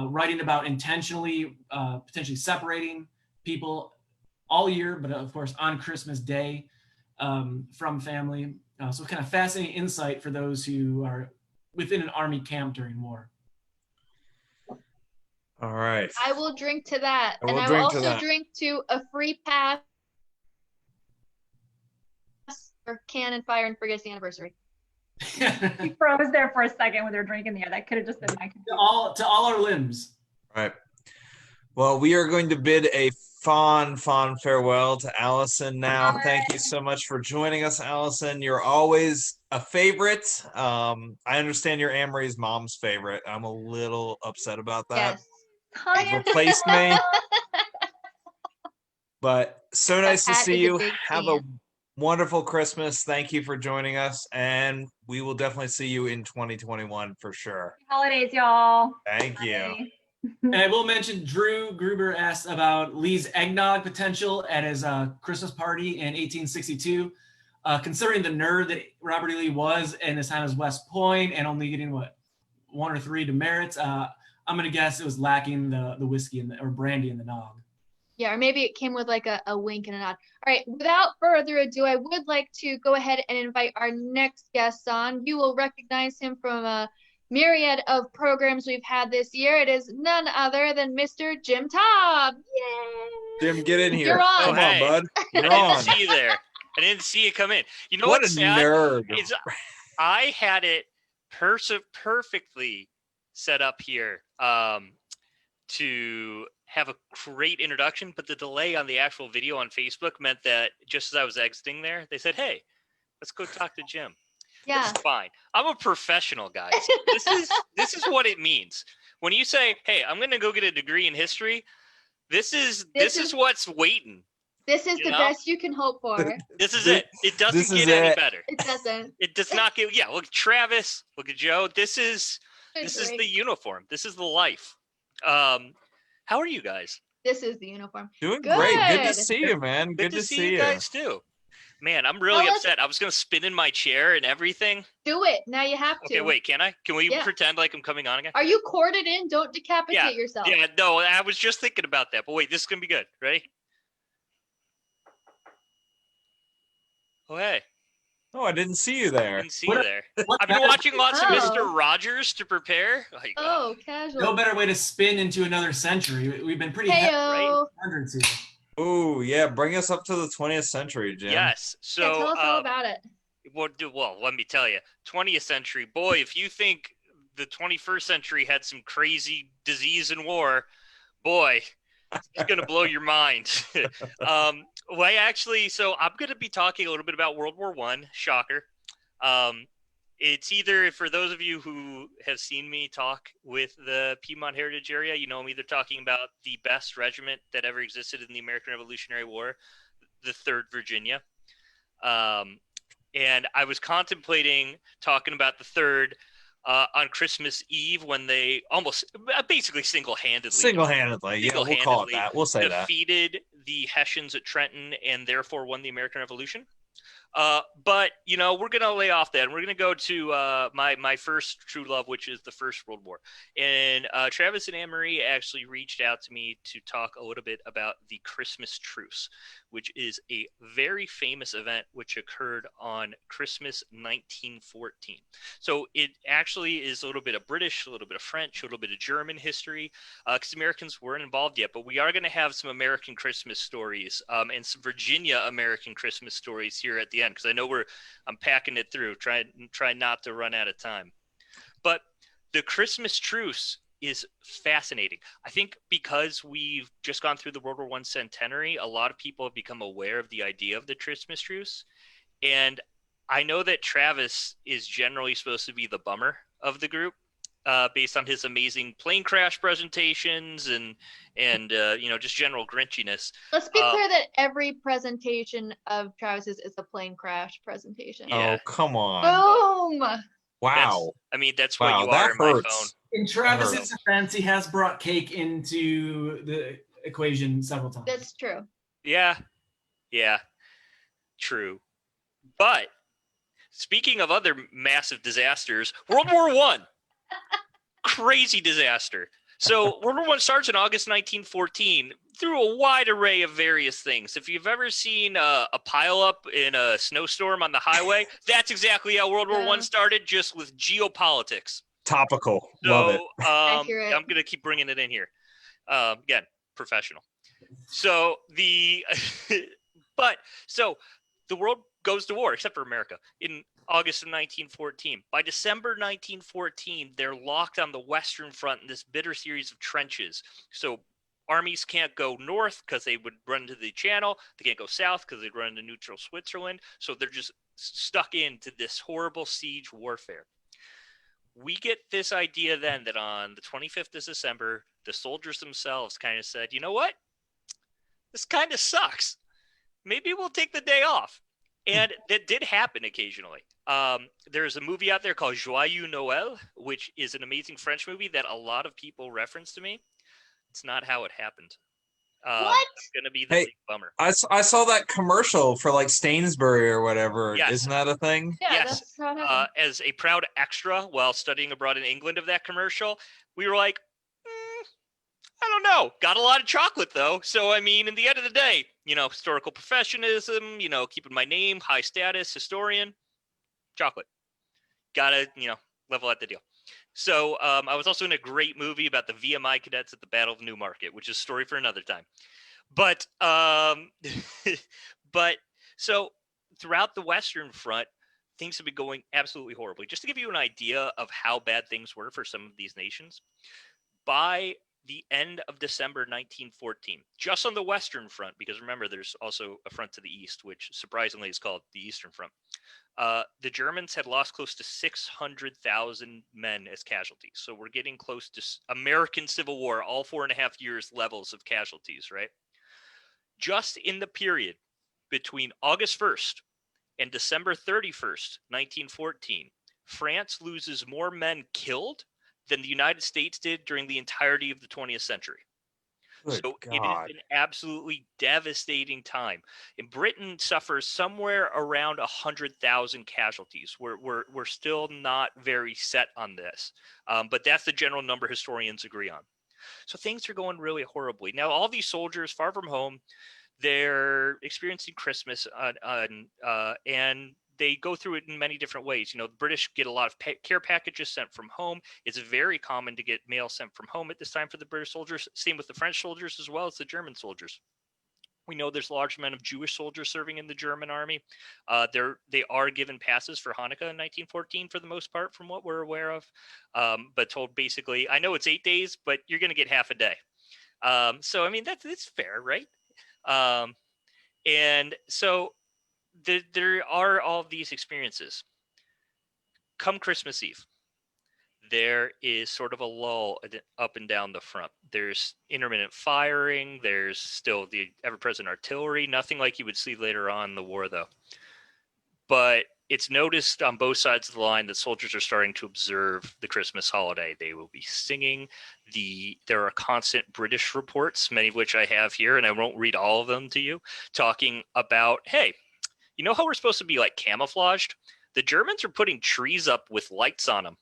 writing about intentionally, potentially separating people all year, but of course on Christmas Day from family. So kind of fascinating insight for those who are within an army camp during war. All right. I will drink to that. I will And I will drink to also that. drink to a free pass for Cannon Fire and Forget's anniversary. She froze there for a second when they were drinking there. That could have just been my computer. to all our limbs. All right. Well, we are going to bid a fond farewell to Allison now. Thank you so much for joining us, Allison. You're always a favorite. I understand you're Amory's mom's favorite. I'm a little upset about that. Yes. You've replaced me. But so nice to Pat see is a you. big Have a fan. wonderful Christmas. Thank you for joining us. And we will definitely see you in 2021 for sure. Holidays, y'all. Thank you. Bye. And I will mention Drew Gruber asked about Lee's eggnog potential at his Christmas party in 1862. Considering the nerd that Robert E. Lee was in his time as West Point and only getting what 1 or 3 demerits, I'm gonna guess it was lacking the whiskey or brandy in the nog. Yeah, or maybe it came with like a wink and a nod. All right, without further ado, I would like to go ahead and invite our next guest on. You will recognize him from a myriad of programs we've had this year. It is none other than Mr. Jim Tobb. Yay! Jim, get in here. You're on. Come on, Hey. bud. I You're didn't on. see you there. I didn't see you come in. You know What a what's sad? nerd. Is I had it perfectly set up here to have a great introduction, but the delay on the actual video on Facebook meant that just as I was exiting there, they said, "Hey, let's go talk to Jim." Yeah. It's fine. I'm a professional, guys. This is what it means. When you say, "Hey, I'm going to go get a degree in history," this is what's waiting. This is You the know? best you can hope for. This is This- it. It doesn't this is get any it. better. It doesn't. It does not get. Yeah, look at Travis. Look at Joe. This is They're the great. uniform. This is the life. How are you guys? This is the uniform. Doing great. Good to Good. see you, man. Good to see you guys too. Man, I'm really Tell us- upset. I was gonna spin in my chair and everything. Do it. Now you have to. Okay, wait. Can I? Can we Yeah. pretend like I'm coming on again? Are you corded in? Don't decapitate yourself. Yeah. No, I was just thinking about that. But wait, this is gonna be good. Ready? Oh hey, Oh, I didn't see you there. didn't see you What- there. What I've been better- watching lots of Oh. Mr. Rogers to prepare. Like, Oh, casual. No better way to spin into another century. We've been pretty heavy Heyo. hundreds here. Oh, yeah. Bring us up to the 20th century, Jim. yes. So Yeah, tell us all about it. well, let me tell you, 20th century, boy, if you think the 21st century had some crazy disease and war, boy, it's going to blow your mind. So I'm going to be talking a little bit about World War I. Shocker. It's either, for those of you who have seen me talk with the Piedmont Heritage area, you know, I'm either talking about the best regiment that ever existed in the American Revolutionary War, the 3rd Virginia. And I was contemplating talking about the 3rd on Christmas Eve when they almost basically single-handedly Single-handedly. Yeah, we'll call it Single-handedly that. We'll say that. defeated the Hessians at Trenton and therefore won the American Revolution. But you know, we're gonna lay off that, and we're gonna go to my first true love, which is the First World War. And Travis and Anne-Marie actually reached out to me to talk a little bit about the Christmas Truce, which is a very famous event which occurred on Christmas 1914. So it actually is a little bit of British, a little bit of French, a little bit of German history, because Americans weren't involved yet. But we are going to have some American Christmas stories and some Virginia American Christmas stories here at the end, because I know I'm packing it through, try not to run out of time. But the Christmas Truce is fascinating. I think because we've just gone through the World War I centenary, a lot of people have become aware of the idea of the Christmas Truce. And I know that Travis is generally supposed to be the bummer of the group, based on his amazing plane crash presentations and you know, just general grinchiness. Let's be clear that every presentation of Travis's is a plane crash presentation. Yeah. Oh, come on. Boom! Wow. That's Wow, what you that are in my phone. hurts. In Travis's defense, he has brought cake into the equation several times. That's true. Yeah, true. But speaking of other massive disasters, World War One, crazy disaster. So World War One starts in August 1914 through a wide array of various things. If you've ever seen a pileup in a snowstorm on the highway, that's exactly how World War One started, just with geopolitics. Topical. So, Love it. Accurate. I'm gonna keep bringing it in here. Again, professional. So so the world goes to war, except for America, in August of 1914. By December 1914, they're locked on the Western Front in this bitter series of trenches. So armies can't go north because they would run into the Channel. They can't go south because they'd run into neutral Switzerland. So they're just stuck into this horrible siege warfare. We get this idea then that on the 25th of December, the soldiers themselves kind of said, you know what? this kind of sucks. Maybe we'll take the day off. And that did happen occasionally. There's a movie out there called Joyeux Noël, which is an amazing French movie that a lot of people reference to me. It's not how it happened. What? It's going to be the Hey, big bummer. I saw that commercial for like Stainsbury or whatever. Yes. Isn't that a thing? Yeah, Yes. that's how it happened. As a proud extra while studying abroad in England of that commercial, we were like, I don't know. Got a lot of chocolate though. So I mean, in the end of the day, historical professionalism, keeping my name, high status, historian, chocolate. Gotta, level out the deal. So I was also in a great movie about the VMI cadets at the Battle of Newmarket, which is a story for another time. But but so throughout the Western Front, things have been going absolutely horribly. Just to give you an idea of how bad things were for some of these nations, by the end of December 1914, just on the Western Front, because remember, there's also a front to the east, which surprisingly is called the Eastern Front. The Germans had lost close to 600,000 men as casualties. So we're getting close to American Civil War, all 4.5 years levels of casualties, right? Just in the period between August 1st and December 31st, 1914, France loses more men killed than the United States did during the entirety of the 20th century. Good So it God. is an absolutely devastating time. And Britain suffers somewhere around 100,000 casualties. We're still not very set on this, but that's the general number historians agree on. So things are going really horribly. Now, all these soldiers far from home, they're experiencing Christmas and they go through it in many different ways. The British get a lot of care packages sent from home. It's very common to get mail sent from home at this time for the British soldiers. Same with the French soldiers as well as the German soldiers. We know there's large amount of Jewish soldiers serving in the German army. They are given passes for Hanukkah in 1914 for the most part, from what we're aware of, but told basically, I know it's 8 days, but you're going to get half a day. So I mean that's fair, right? And so there are all of these experiences. Come Christmas Eve, there is sort of a lull up and down the front. There's intermittent firing. There's still the ever-present artillery. Nothing like you would see later on in the war, though. But it's noticed on both sides of the line that soldiers are starting to observe the Christmas holiday. They will be singing. There are constant British reports, many of which I have here, and I won't read all of them to you, talking about, hey, you know how we're supposed to be like camouflaged? The Germans are putting trees up with lights on them.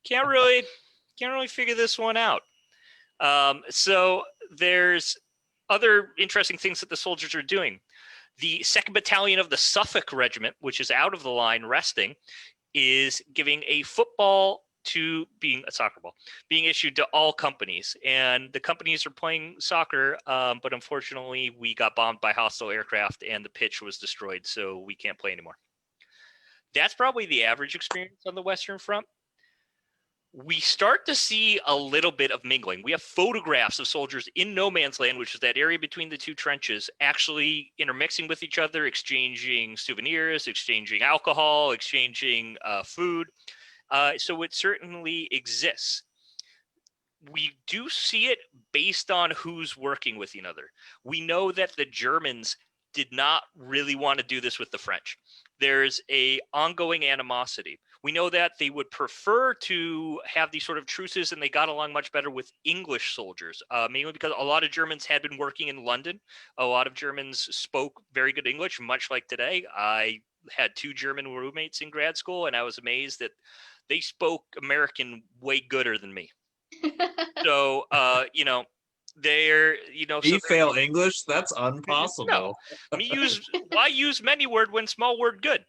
Can't really figure this one out. So there's other interesting things that the soldiers are doing. The 2nd Battalion of the Suffolk Regiment, which is out of the line resting, is giving a football to being a soccer ball being issued to all companies, and the companies are playing soccer, but unfortunately we got bombed by hostile aircraft and the pitch was destroyed, so we can't play anymore. That's probably the average experience on the Western Front. We start to see a little bit of mingling. We have photographs of soldiers in no man's land, which is that area between the two trenches, actually intermixing with each other, exchanging souvenirs, exchanging alcohol, exchanging food. So it certainly exists. We do see it based on who's working with each other. We know that the Germans did not really want to do this with the French. There's a ongoing animosity. We know that they would prefer to have these sort of truces, and they got along much better with English soldiers, mainly because a lot of Germans had been working in London. A lot of Germans spoke very good English, much like today. I had 2 German roommates in grad school, and I was amazed that they spoke American way gooder than me. So, they're, You fail English? That's impossible. Why use many word when small word good?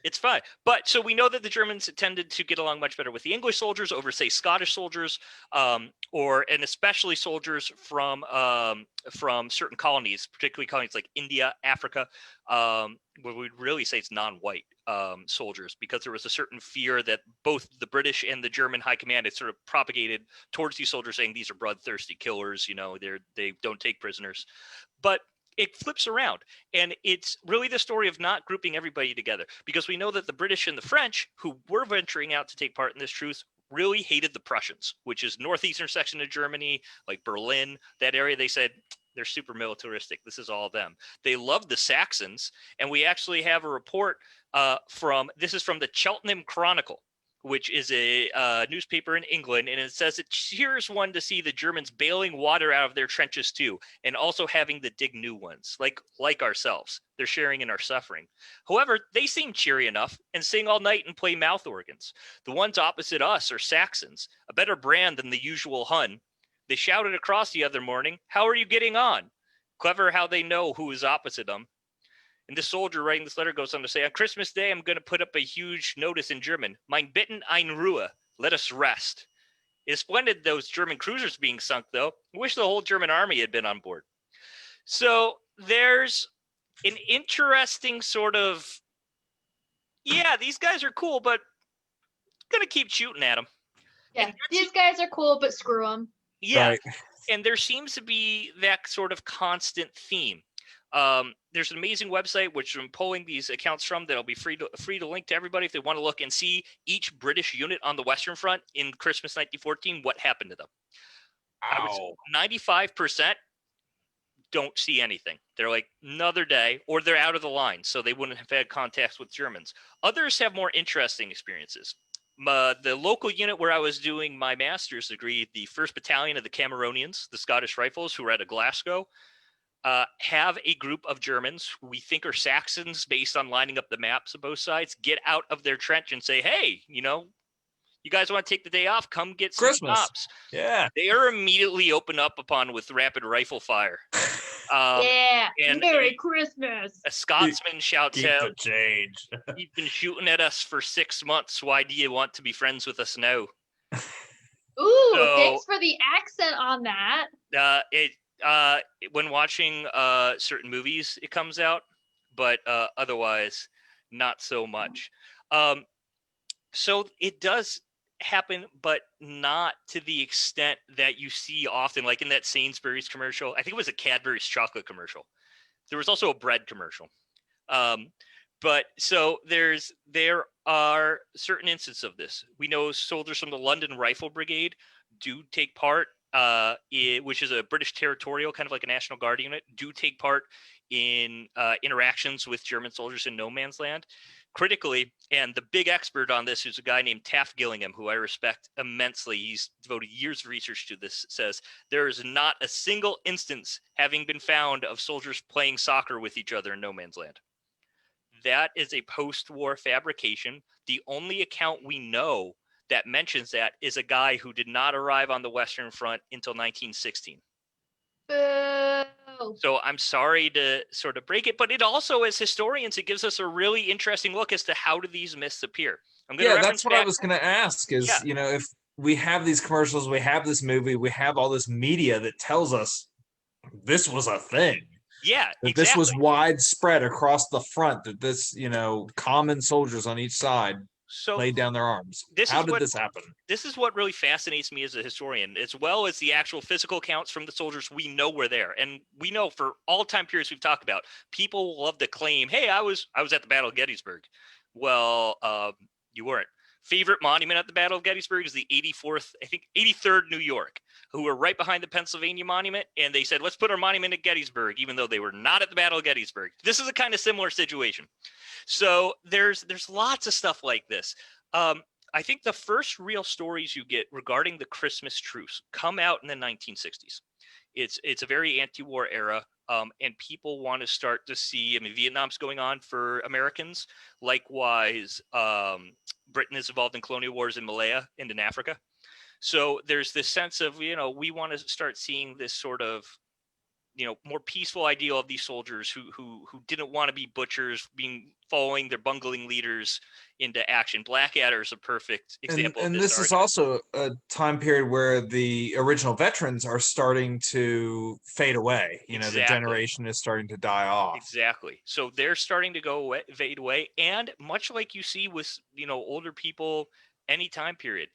It's fine. But so we know that the Germans tended to get along much better with the English soldiers over, say, Scottish soldiers, and especially soldiers from certain colonies, particularly colonies like India, Africa, where we'd really say it's non-white soldiers, because there was a certain fear that both the British and the German high command had sort of propagated towards these soldiers, saying these are bloodthirsty killers, they don't take prisoners. But it flips around, and it's really the story of not grouping everybody together, because we know that the British and the French, who were venturing out to take part in this truce, really hated the Prussians, which is northeastern section of Germany, like Berlin, that area. They said they're super militaristic. This is all them. They loved the Saxons, and we actually have a report this is from the Cheltenham Chronicle, which is a newspaper in England, and it says it cheers one to see the Germans bailing water out of their trenches too, and also having to dig new ones, like ourselves. They're sharing in our suffering. However, they seem cheery enough and sing all night and play mouth organs. The ones opposite us are Saxons, a better brand than the usual Hun. They shouted across the other morning, "How are you getting on?" Clever how they know who is opposite them. And this soldier writing this letter goes on to say, on Christmas Day, I'm going to put up a huge notice in German. Mein Bitten ein Ruhe. Let us rest. It's splendid those German cruisers being sunk, though. I wish the whole German army had been on board. So there's an interesting sort of, yeah, these guys are cool, but going to keep shooting at them. Yeah, these guys are cool, but screw them. Yeah. Right. And there seems to be that sort of constant theme. There's an amazing website which I'm pulling these accounts from that'll be free to link to everybody if they want to look and see each British unit on the Western Front in Christmas 1914, what happened to them. I would say 95% don't see anything. They're like another day, or they're out of the line, so they wouldn't have had contacts with Germans. Others have more interesting experiences. The local unit where I was doing my master's degree, the 1st Battalion of the Cameronians, the Scottish Rifles, who were out of Glasgow, have a group of Germans who we think are Saxons based on lining up the maps of both sides, get out of their trench and say, hey, you guys want to take the day off? Come get some Christmas. stops. Yeah. They are immediately opened up upon with rapid rifle fire. Yeah, and Merry Christmas. A Scotsman shouts Keep the out, change. you've been shooting at us for 6 months. Why do you want to be friends with us now? Ooh, So- thanks for the accent on that. When watching certain movies, it comes out, but otherwise, not so much. So it does happen, but not to the extent that you see often, like in that Sainsbury's commercial. I think it was a Cadbury's chocolate commercial. There was also a bread commercial. But so there are certain instances of this. We know soldiers from the London Rifle Brigade do take part, which is a British territorial, kind of like a National Guard unit, do take part in interactions with German soldiers in no man's land. Critically, and the big expert on this is a guy named Taft Gillingham, who I respect immensely. He's devoted years of research to this, says there is not a single instance having been found of soldiers playing soccer with each other in no man's land. That is a post-war fabrication. The only account we know that mentions that is a guy who did not arrive on the Western Front until 1916. Boo. So I'm sorry to sort of break it, but it also, as historians, it gives us a really interesting look as to how do these myths appear. Yeah, that's what I was going to ask is, Yeah. if we have these commercials, we have this movie, we have all this media that tells us this was a thing. Yeah, That exactly. this was widespread across the front, that this, common soldiers on each side So laid down their arms. How did this happen? This is what really fascinates me as a historian, as well as the actual physical accounts from the soldiers we know were there. And we know for all time periods we've talked about, people love to claim, hey, I was at the Battle of Gettysburg. Well, you weren't. Favorite monument at the Battle of Gettysburg is the 83rd New York, who were right behind the Pennsylvania monument. And they said, let's put our monument at Gettysburg, even though they were not at the Battle of Gettysburg. This is a kind of similar situation. So there's lots of stuff like this. I think the first real stories you get regarding the Christmas truce come out in the 1960s. It's a very anti-war era, and people want to start to see. I mean, Vietnam's going on for Americans. Likewise, Britain is involved in colonial wars in Malaya and in Africa. So there's this sense of, we want to start seeing this sort of, more peaceful ideal of these soldiers who didn't want to be butchers, following their bungling leaders into action. Blackadder is a perfect example. And of this is also a time period where the original veterans are starting to fade away. Exactly. The generation is starting to die off. Exactly. So they're starting to go away, fade away. And much like you see with, older people, any time period,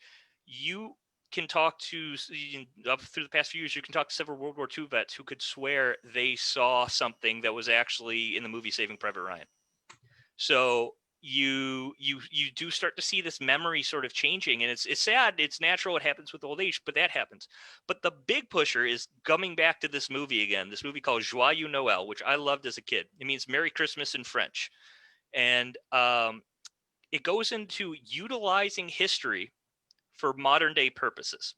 you can talk to, up through the past few years, you can talk to several World War II vets who could swear they saw something that was actually in the movie Saving Private Ryan. So you do start to see this memory sort of changing, and it's sad. It's natural. It happens with old age, but that happens. But the big pusher is coming back to this movie again. This movie called Joyeux Noël, which I loved as a kid. It means Merry Christmas in French, and it goes into utilizing history for modern day purposes.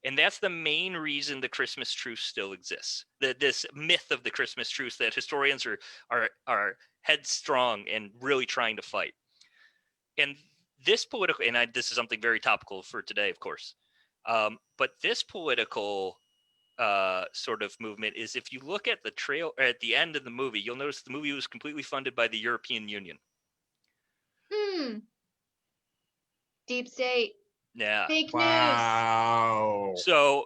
And that's the main reason the Christmas truce still exists. This myth of the Christmas truce that historians are headstrong and really trying to fight. And this political, and this is something very topical for today, of course. But this political sort of movement is, if you look at the trail at the end of the movie, you'll notice the movie was completely funded by the European Union. Deep state. Yeah. Fake news. Wow. So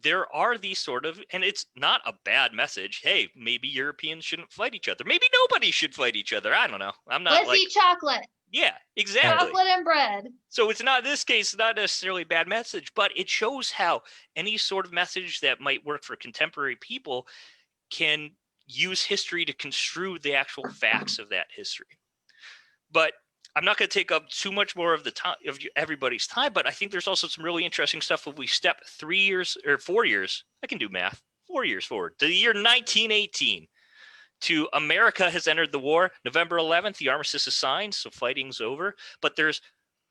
there are these sort of, and it's not a bad message. Hey, maybe Europeans shouldn't fight each other. Maybe nobody should fight each other. I don't know. I'm not Let's like, eat chocolate. yeah, exactly. Chocolate and bread. So it's not, in this case, not necessarily a bad message, but it shows how any sort of message that might work for contemporary people can use history to construe the actual facts of that history. But I'm not going to take up too much more of the time of everybody's time, but I think there's also some really interesting stuff if we step 3 years or 4 years. I can do math. 4 years forward to the year 1918. To America has entered the war. November 11th, the armistice is signed, so fighting's over. But there's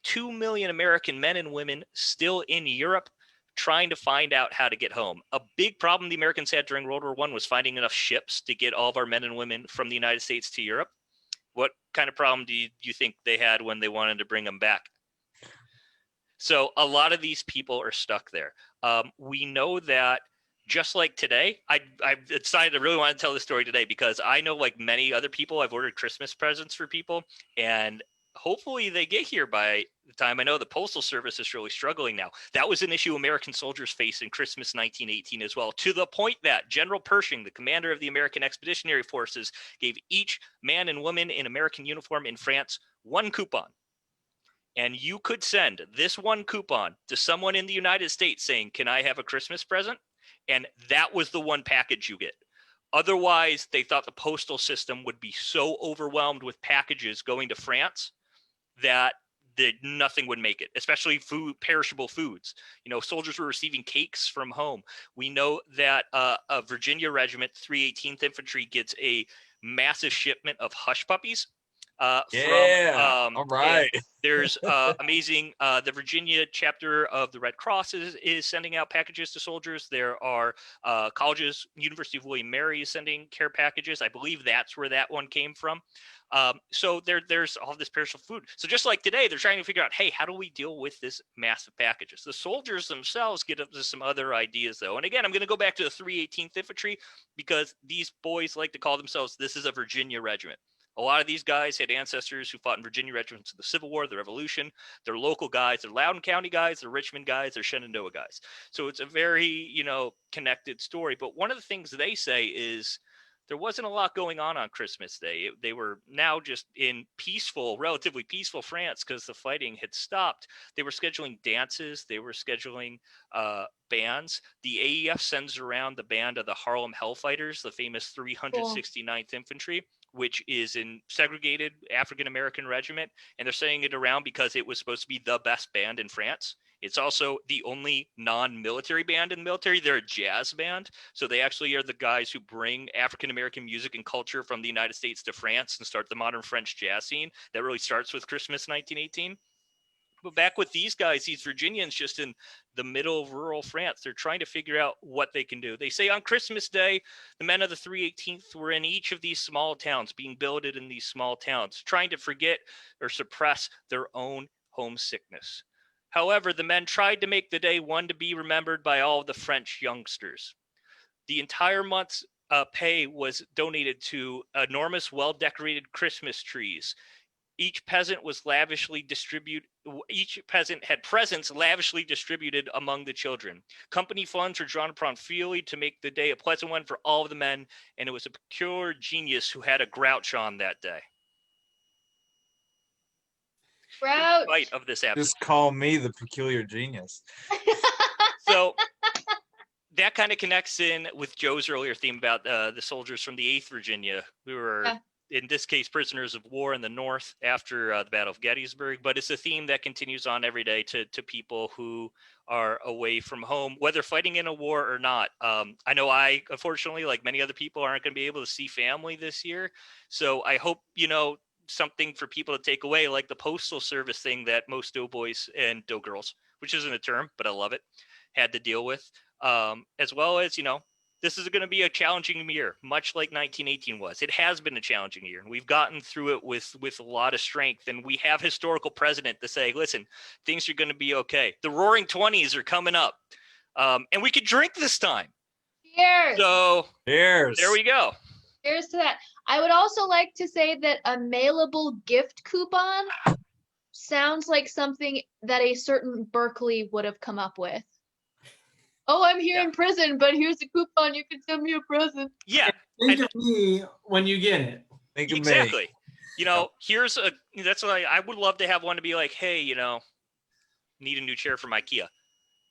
2 million American men and women still in Europe trying to find out how to get home. A big problem the Americans had during World War I was finding enough ships to get all of our men and women from the United States to Europe. What kind of problem do you think they had when they wanted to bring them back? So a lot of these people are stuck there. We know that just like today, I decided I really want to tell this story today because I know, like many other people, I've ordered Christmas presents for people, and hopefully they get here by the time. I know the Postal Service is really struggling now. That was an issue American soldiers faced in Christmas 1918 as well, to the point that General Pershing, the commander of the American Expeditionary Forces, gave each man and woman in American uniform in France one coupon. And you could send this one coupon to someone in the United States saying, "Can I have a Christmas present?" And that was the one package you get. Otherwise, they thought the postal system would be so overwhelmed with packages going to France that nothing would make it, especially food, perishable foods. You know, soldiers were receiving cakes from home. We know that a Virginia regiment, 318th Infantry, gets a massive shipment of hush puppies. All right. There's amazing. The Virginia chapter of the Red Cross is sending out packages to soldiers. There are colleges. University of William Mary is sending care packages. I believe that's where that one came from. So there's all this perishable food. So just like today, they're trying to figure out, hey, how do we deal with this massive packages? The soldiers themselves get up to some other ideas, though. And again, I'm going to go back to the 318th Infantry because these boys like to call themselves, this is a Virginia regiment. A lot of these guys had ancestors who fought in Virginia regiments in the Civil War, the Revolution. They're local guys. They're Loudoun County guys. They're Richmond guys. They're Shenandoah guys. So it's a very, connected story. But one of the things they say is there wasn't a lot going on Christmas Day. They were now just in relatively peaceful France because the fighting had stopped. They were scheduling dances. They were scheduling bands. The AEF sends around the band of the Harlem Hellfighters, the famous 369th Infantry, which is in segregated African-American regiment. And they're sending it around because it was supposed to be the best band in France. It's also the only non-military band in the military. They're a jazz band. So they actually are the guys who bring African-American music and culture from the United States to France and start the modern French jazz scene. That really starts with Christmas 1918. But back with these guys, these Virginians just in the middle of rural France, they're trying to figure out what they can do. They say on Christmas Day, the men of the 318th were in each of these small towns, being billeted in these small towns, trying to forget or suppress their own homesickness. However, the men tried to make the day one to be remembered by all of the French youngsters. The entire month's pay was donated to enormous, well-decorated Christmas trees. Each peasant had presents lavishly distributed among the children. Company funds were drawn upon freely to make the day a pleasant one for all of the men, and it was a peculiar genius who had a grouch on that day. Grouch. In spite of this absence. Just call me the peculiar genius. So that kind of connects in with Joe's earlier theme about the soldiers from the 8th Virginia who were in this case, prisoners of war in the North after the Battle of Gettysburg. But it's a theme that continues on every day to people who are away from home, whether fighting in a war or not. I know I, unfortunately, like many other people, aren't going to be able to see family this year. So I hope, something for people to take away, like the postal service thing that most doughboys and doughgirls, which isn't a term, but I love it, had to deal with. As well as, this is going to be a challenging year, much like 1918 was. It has been a challenging year, and we've gotten through it with a lot of strength. And we have historical precedent to say, listen, things are going to be okay. The Roaring 20s are coming up, and we could drink this time. Cheers. So Cheers. there we go. Cheers to that. I would also like to say that a mailable gift coupon sounds like something that a certain Berkeley would have come up with. Oh, I'm here in prison, but here's a coupon. You can send me a present. Yeah. Think of me when you get it. Think of me. Exactly. Here's that's what I would love to have one to be like, hey, need a new chair from IKEA.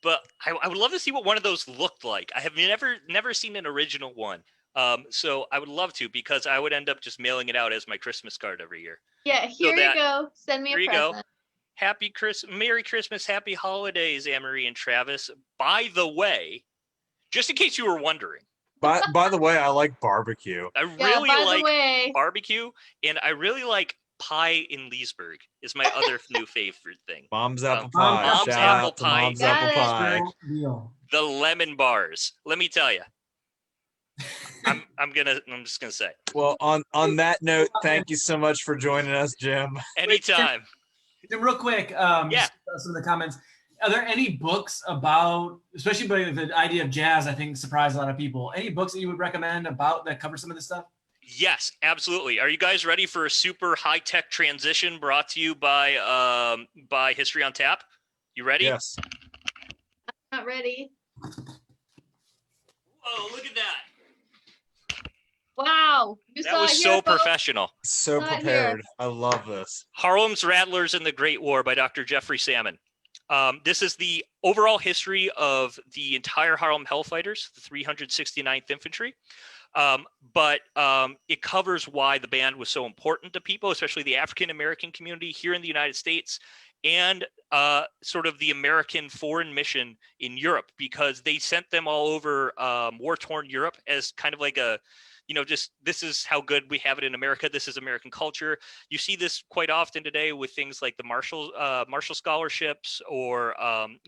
But I would love to see what one of those looked like. I have never seen an original one. So I would love to, because I would end up just mailing it out as my Christmas card every year. Yeah, here you go. Send me a present. Merry Christmas, Happy Holidays, Anne-Marie and Travis. By the way, just in case you were wondering. By the way, I like barbecue. I really like barbecue, and I really like pie in Leesburg is my other new favorite thing. Mom's apple pie. Mom's apple pie. Mom's apple pie. Deal. The lemon bars. Let me tell you. I'm just gonna say. Well, on that note, thank you so much for joining us, Jim. Anytime. Jim, real quick, yeah. Some of the comments. Are there any books about, especially by the idea of jazz, I think surprised a lot of people. Any books that you would recommend about that cover some of this stuff? Yes, absolutely. Are you guys ready for a super high-tech transition brought to you by History on Tap? You ready? Yes. I'm not ready. Whoa, look at that. Wow. That was so professional. So prepared. I love this. Harlem's Rattlers in the Great War by Dr. Jeffrey Salmon. This is the overall history of the entire Harlem Hellfighters, the 369th Infantry. But it covers why the band was so important to people, especially the African-American community here in the United States, and sort of the American foreign mission in Europe, because they sent them all over war-torn Europe as kind of like a, just this is how good we have it in America. This is American culture. You see this quite often today with things like the Marshall scholarships or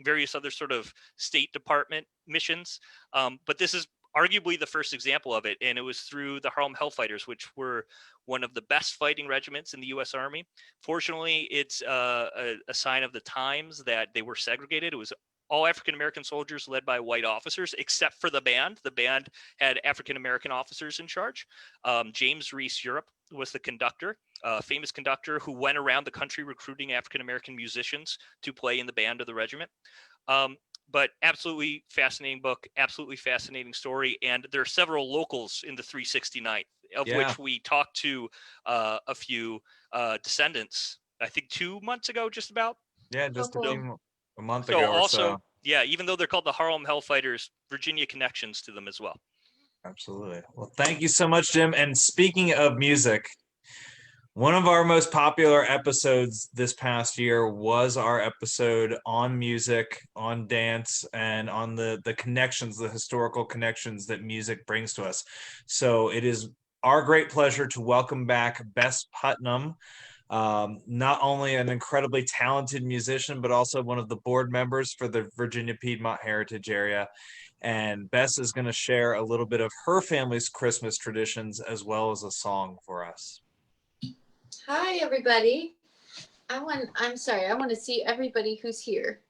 various other sort of State Department missions. But this is arguably the first example of it, and it was through the Harlem Hellfighters, which were one of the best fighting regiments in the U.S. Army. Fortunately, it's a sign of the times that they were segregated. It was all African-American soldiers led by white officers, except for the band. The band had African-American officers in charge. James Reese Europe was the conductor, a famous conductor who went around the country recruiting African-American musicians to play in the band of the regiment. But absolutely fascinating book, absolutely fascinating story. And there are several locals in the 369th, of which we talked to a few descendants, I think 2 months ago, just about. Yeah, just a month ago or so. Yeah, even though they're called the Harlem Hellfighters, Virginia connections to them as well. Absolutely. Well, thank you so much, Jim. And speaking of music, one of our most popular episodes this past year was our episode on music, on dance, and on the connections, the historical connections that music brings to us. So it is our great pleasure to welcome back Bess Putnam, not only an incredibly talented musician, but also one of the board members for the Virginia Piedmont Heritage Area. And Bess is going to share a little bit of her family's Christmas traditions as well as a song for us. Hi, everybody. I'm sorry, I want to see everybody who's here.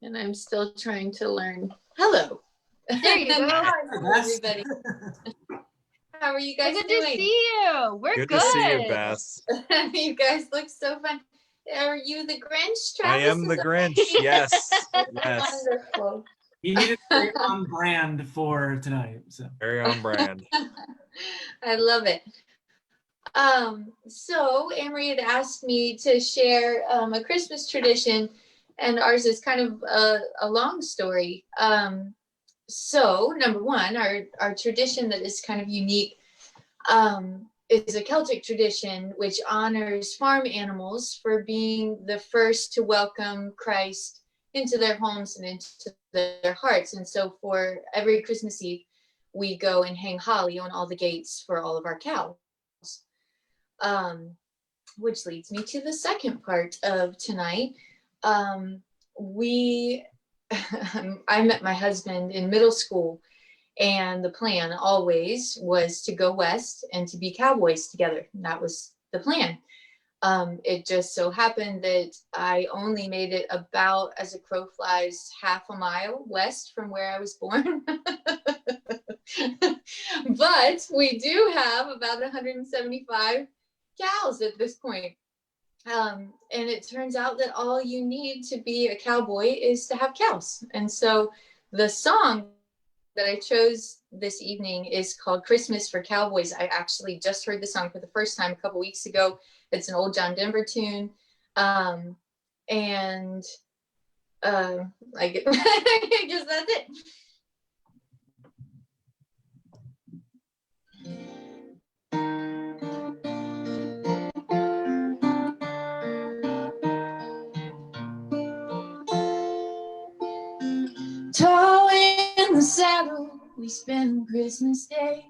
And I'm still trying to learn. Hello. There you go. Hi, everybody. How are you guys doing? Good to see you. We're good. Good to see you, Bess. You guys look so fun. Are you the Grinch, Travis? I am the Grinch. Yes. Yes. Wonderful. You needed to be on brand for tonight. So. Very on brand. I love it. So Anne-Marie had asked me to share a Christmas tradition, and ours is kind of a long story. So number one, our tradition that is kind of unique is a Celtic tradition which honors farm animals for being the first to welcome Christ into their homes and into their hearts. And so for every Christmas Eve, we go and hang holly on all the gates for all of our cows. Which leads me to the second part of tonight. I met my husband in middle school, and the plan always was to go west and to be cowboys together. And that was the plan. It just so happened that I only made it about, as a crow flies, half a mile west from where I was born. But we do have about 175 cows at this point. And it turns out that all you need to be a cowboy is to have cows. And so the song that I chose this evening is called Christmas for Cowboys. I actually just heard the song for the first time a couple weeks ago. It's an old John Denver tune. I guess, I guess that's it. Tall in the saddle, we spend Christmas Day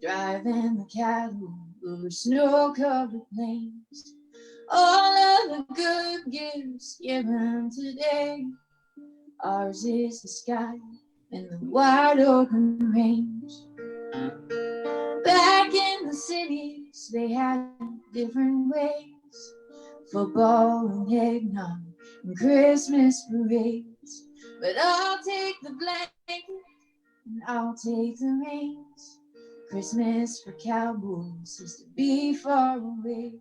driving the cattle over snow-covered plains. All of the good gifts given today, ours is the sky and the wide open range. Back in the cities, they had different ways: football and eggnog and Christmas parades. But I'll take the blanket and I'll take the reins. Christmas for cowboys is to be far away.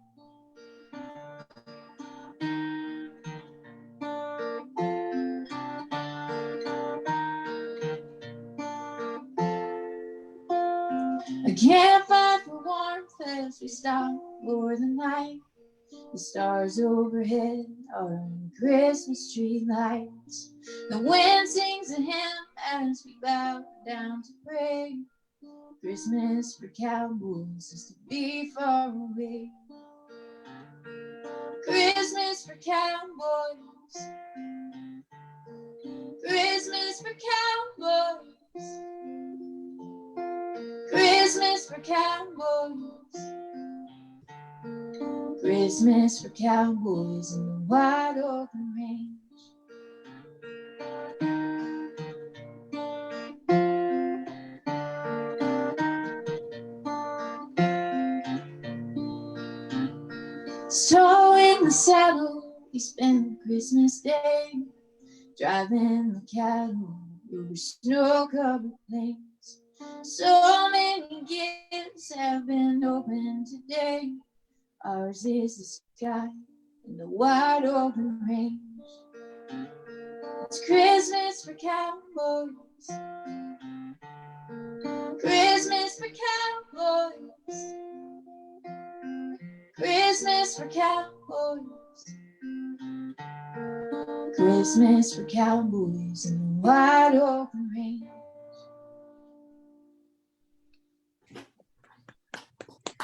A campfire for warmth as we stop for the night. The stars overhead are Christmas tree lights. The wind sings a hymn as we bow down to pray. Christmas for cowboys is to be far away. Christmas for cowboys. Christmas for cowboys. Christmas for cowboys. Christmas for cowboys in the wide open range. So in the saddle, we spend Christmas Day driving the cattle over snow-covered plains. So many gifts have been opened today. Ours is the sky and the wide open range. It's Christmas for cowboys. Christmas for cowboys. Christmas for cowboys. Christmas for cowboys in the wide open range.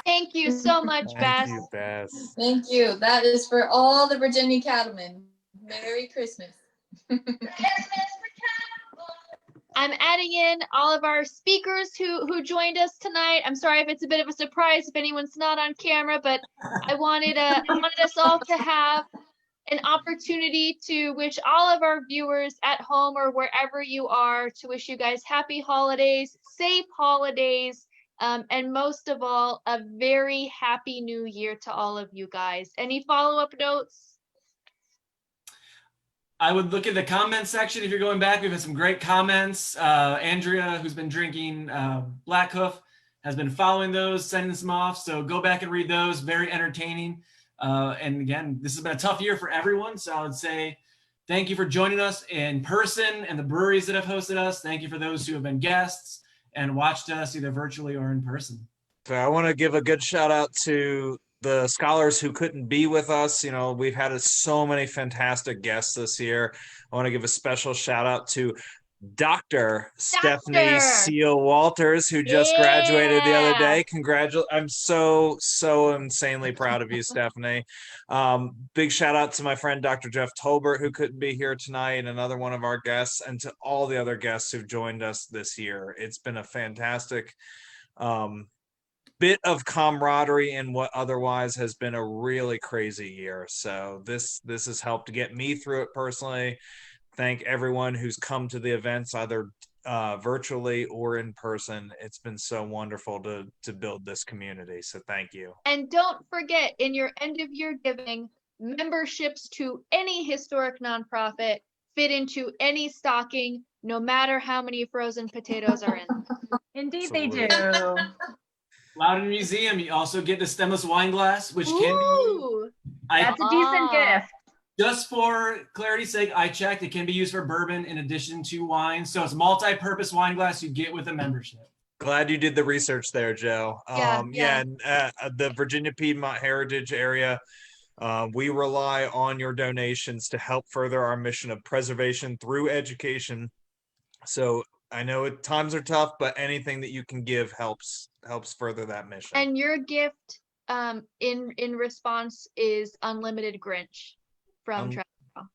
Thank you so much, Bess. Thank you, Bess. Thank you. That is for all the Virginia cattlemen. Merry Christmas. I'm adding in all of our speakers who joined us tonight. I'm sorry if it's a bit of a surprise if anyone's not on camera, but I wanted us all to have an opportunity to wish all of our viewers at home or wherever you are, to wish you guys happy holidays, safe holidays, and most of all, a very happy new year to all of you guys. Any follow-up notes? I would look at the comment section if you're going back. We've had some great comments. Andrea, who's been drinking Black Hoof, has been following those, sending some off. So go back and read those. Very entertaining. And again, this has been a tough year for everyone. So I would say thank you for joining us in person and the breweries that have hosted us. Thank you for those who have been guests and watched us either virtually or in person. So I want to give a good shout out to the scholars who couldn't be with us. You know, we've had so many fantastic guests this year. I want to give a special shout out to Dr. Stephanie Seal Walters, who just graduated the other day. I'm so insanely proud of you, Stephanie. Big shout out to my friend Dr. Jeff Tolbert, who couldn't be here tonight, another one of our guests, and to all the other guests who've joined us this year. It's been a fantastic bit of camaraderie in what otherwise has been a really crazy year. So this has helped get me through it personally. Thank everyone who's come to the events, either virtually or in person. It's been so wonderful to build this community. So thank you. And don't forget, in your end of year giving, memberships to any historic nonprofit fit into any stocking, no matter how many frozen potatoes are in them. Indeed, Absolutely. they do. Loudon Museum, you also get the stemless wine glass, which can be Ooh, That's a decent gift. just for clarity's sake, I checked. It can be used for bourbon in addition to wine. So it's multi-purpose wine glass you get with a membership. Glad you did the research there, Joe. Yeah. And the Virginia Piedmont Heritage area, we rely on your donations to help further our mission of preservation through education. So I know times are tough, but anything that you can give helps further that mission. and your gift in response is unlimited Grinch from Travis.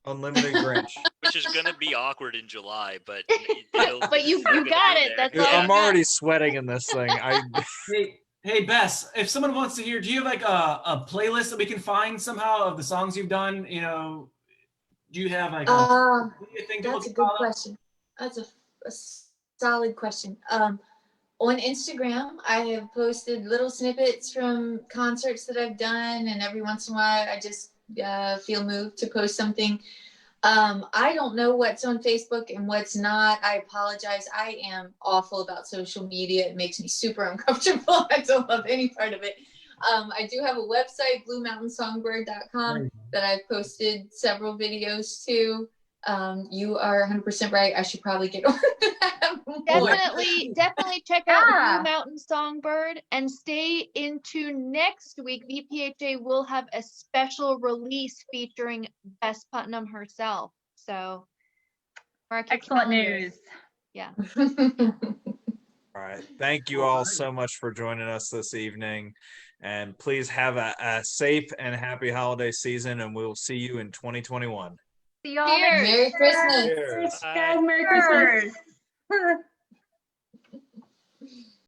Unlimited Grinch. Which is going to be awkward in July, but But you we're gonna got be it. there. That's all Yeah. I'm already sweating in this thing. Hey Bess, if someone wants to hear, do you have like a playlist that we can find somehow of the songs you've done? You know, do you have like a thing That's a good question. That's a solid question. On Instagram, I have posted little snippets from concerts that I've done, and every once in a while, I just feel moved to post something. I don't know what's on Facebook and what's not. I apologize. I am awful about social media. It makes me super uncomfortable. I don't love any part of it. I do have a website, bluemountainsongbird.com, that I've posted several videos to. You are 100% right. I should probably get on that more. Definitely check out Blue Mountain Songbird and stay into next week. VPHA will have a special release featuring Bess Putnam herself. So, mark your Excellent calendars. news. Yeah. All right. Thank you all so much for joining us this evening. And please have a safe and happy holiday season, and we'll see you in 2021. See y'all Cheers. next Merry Christmas. Cheers. Bye. Merry Christmas. Cheers.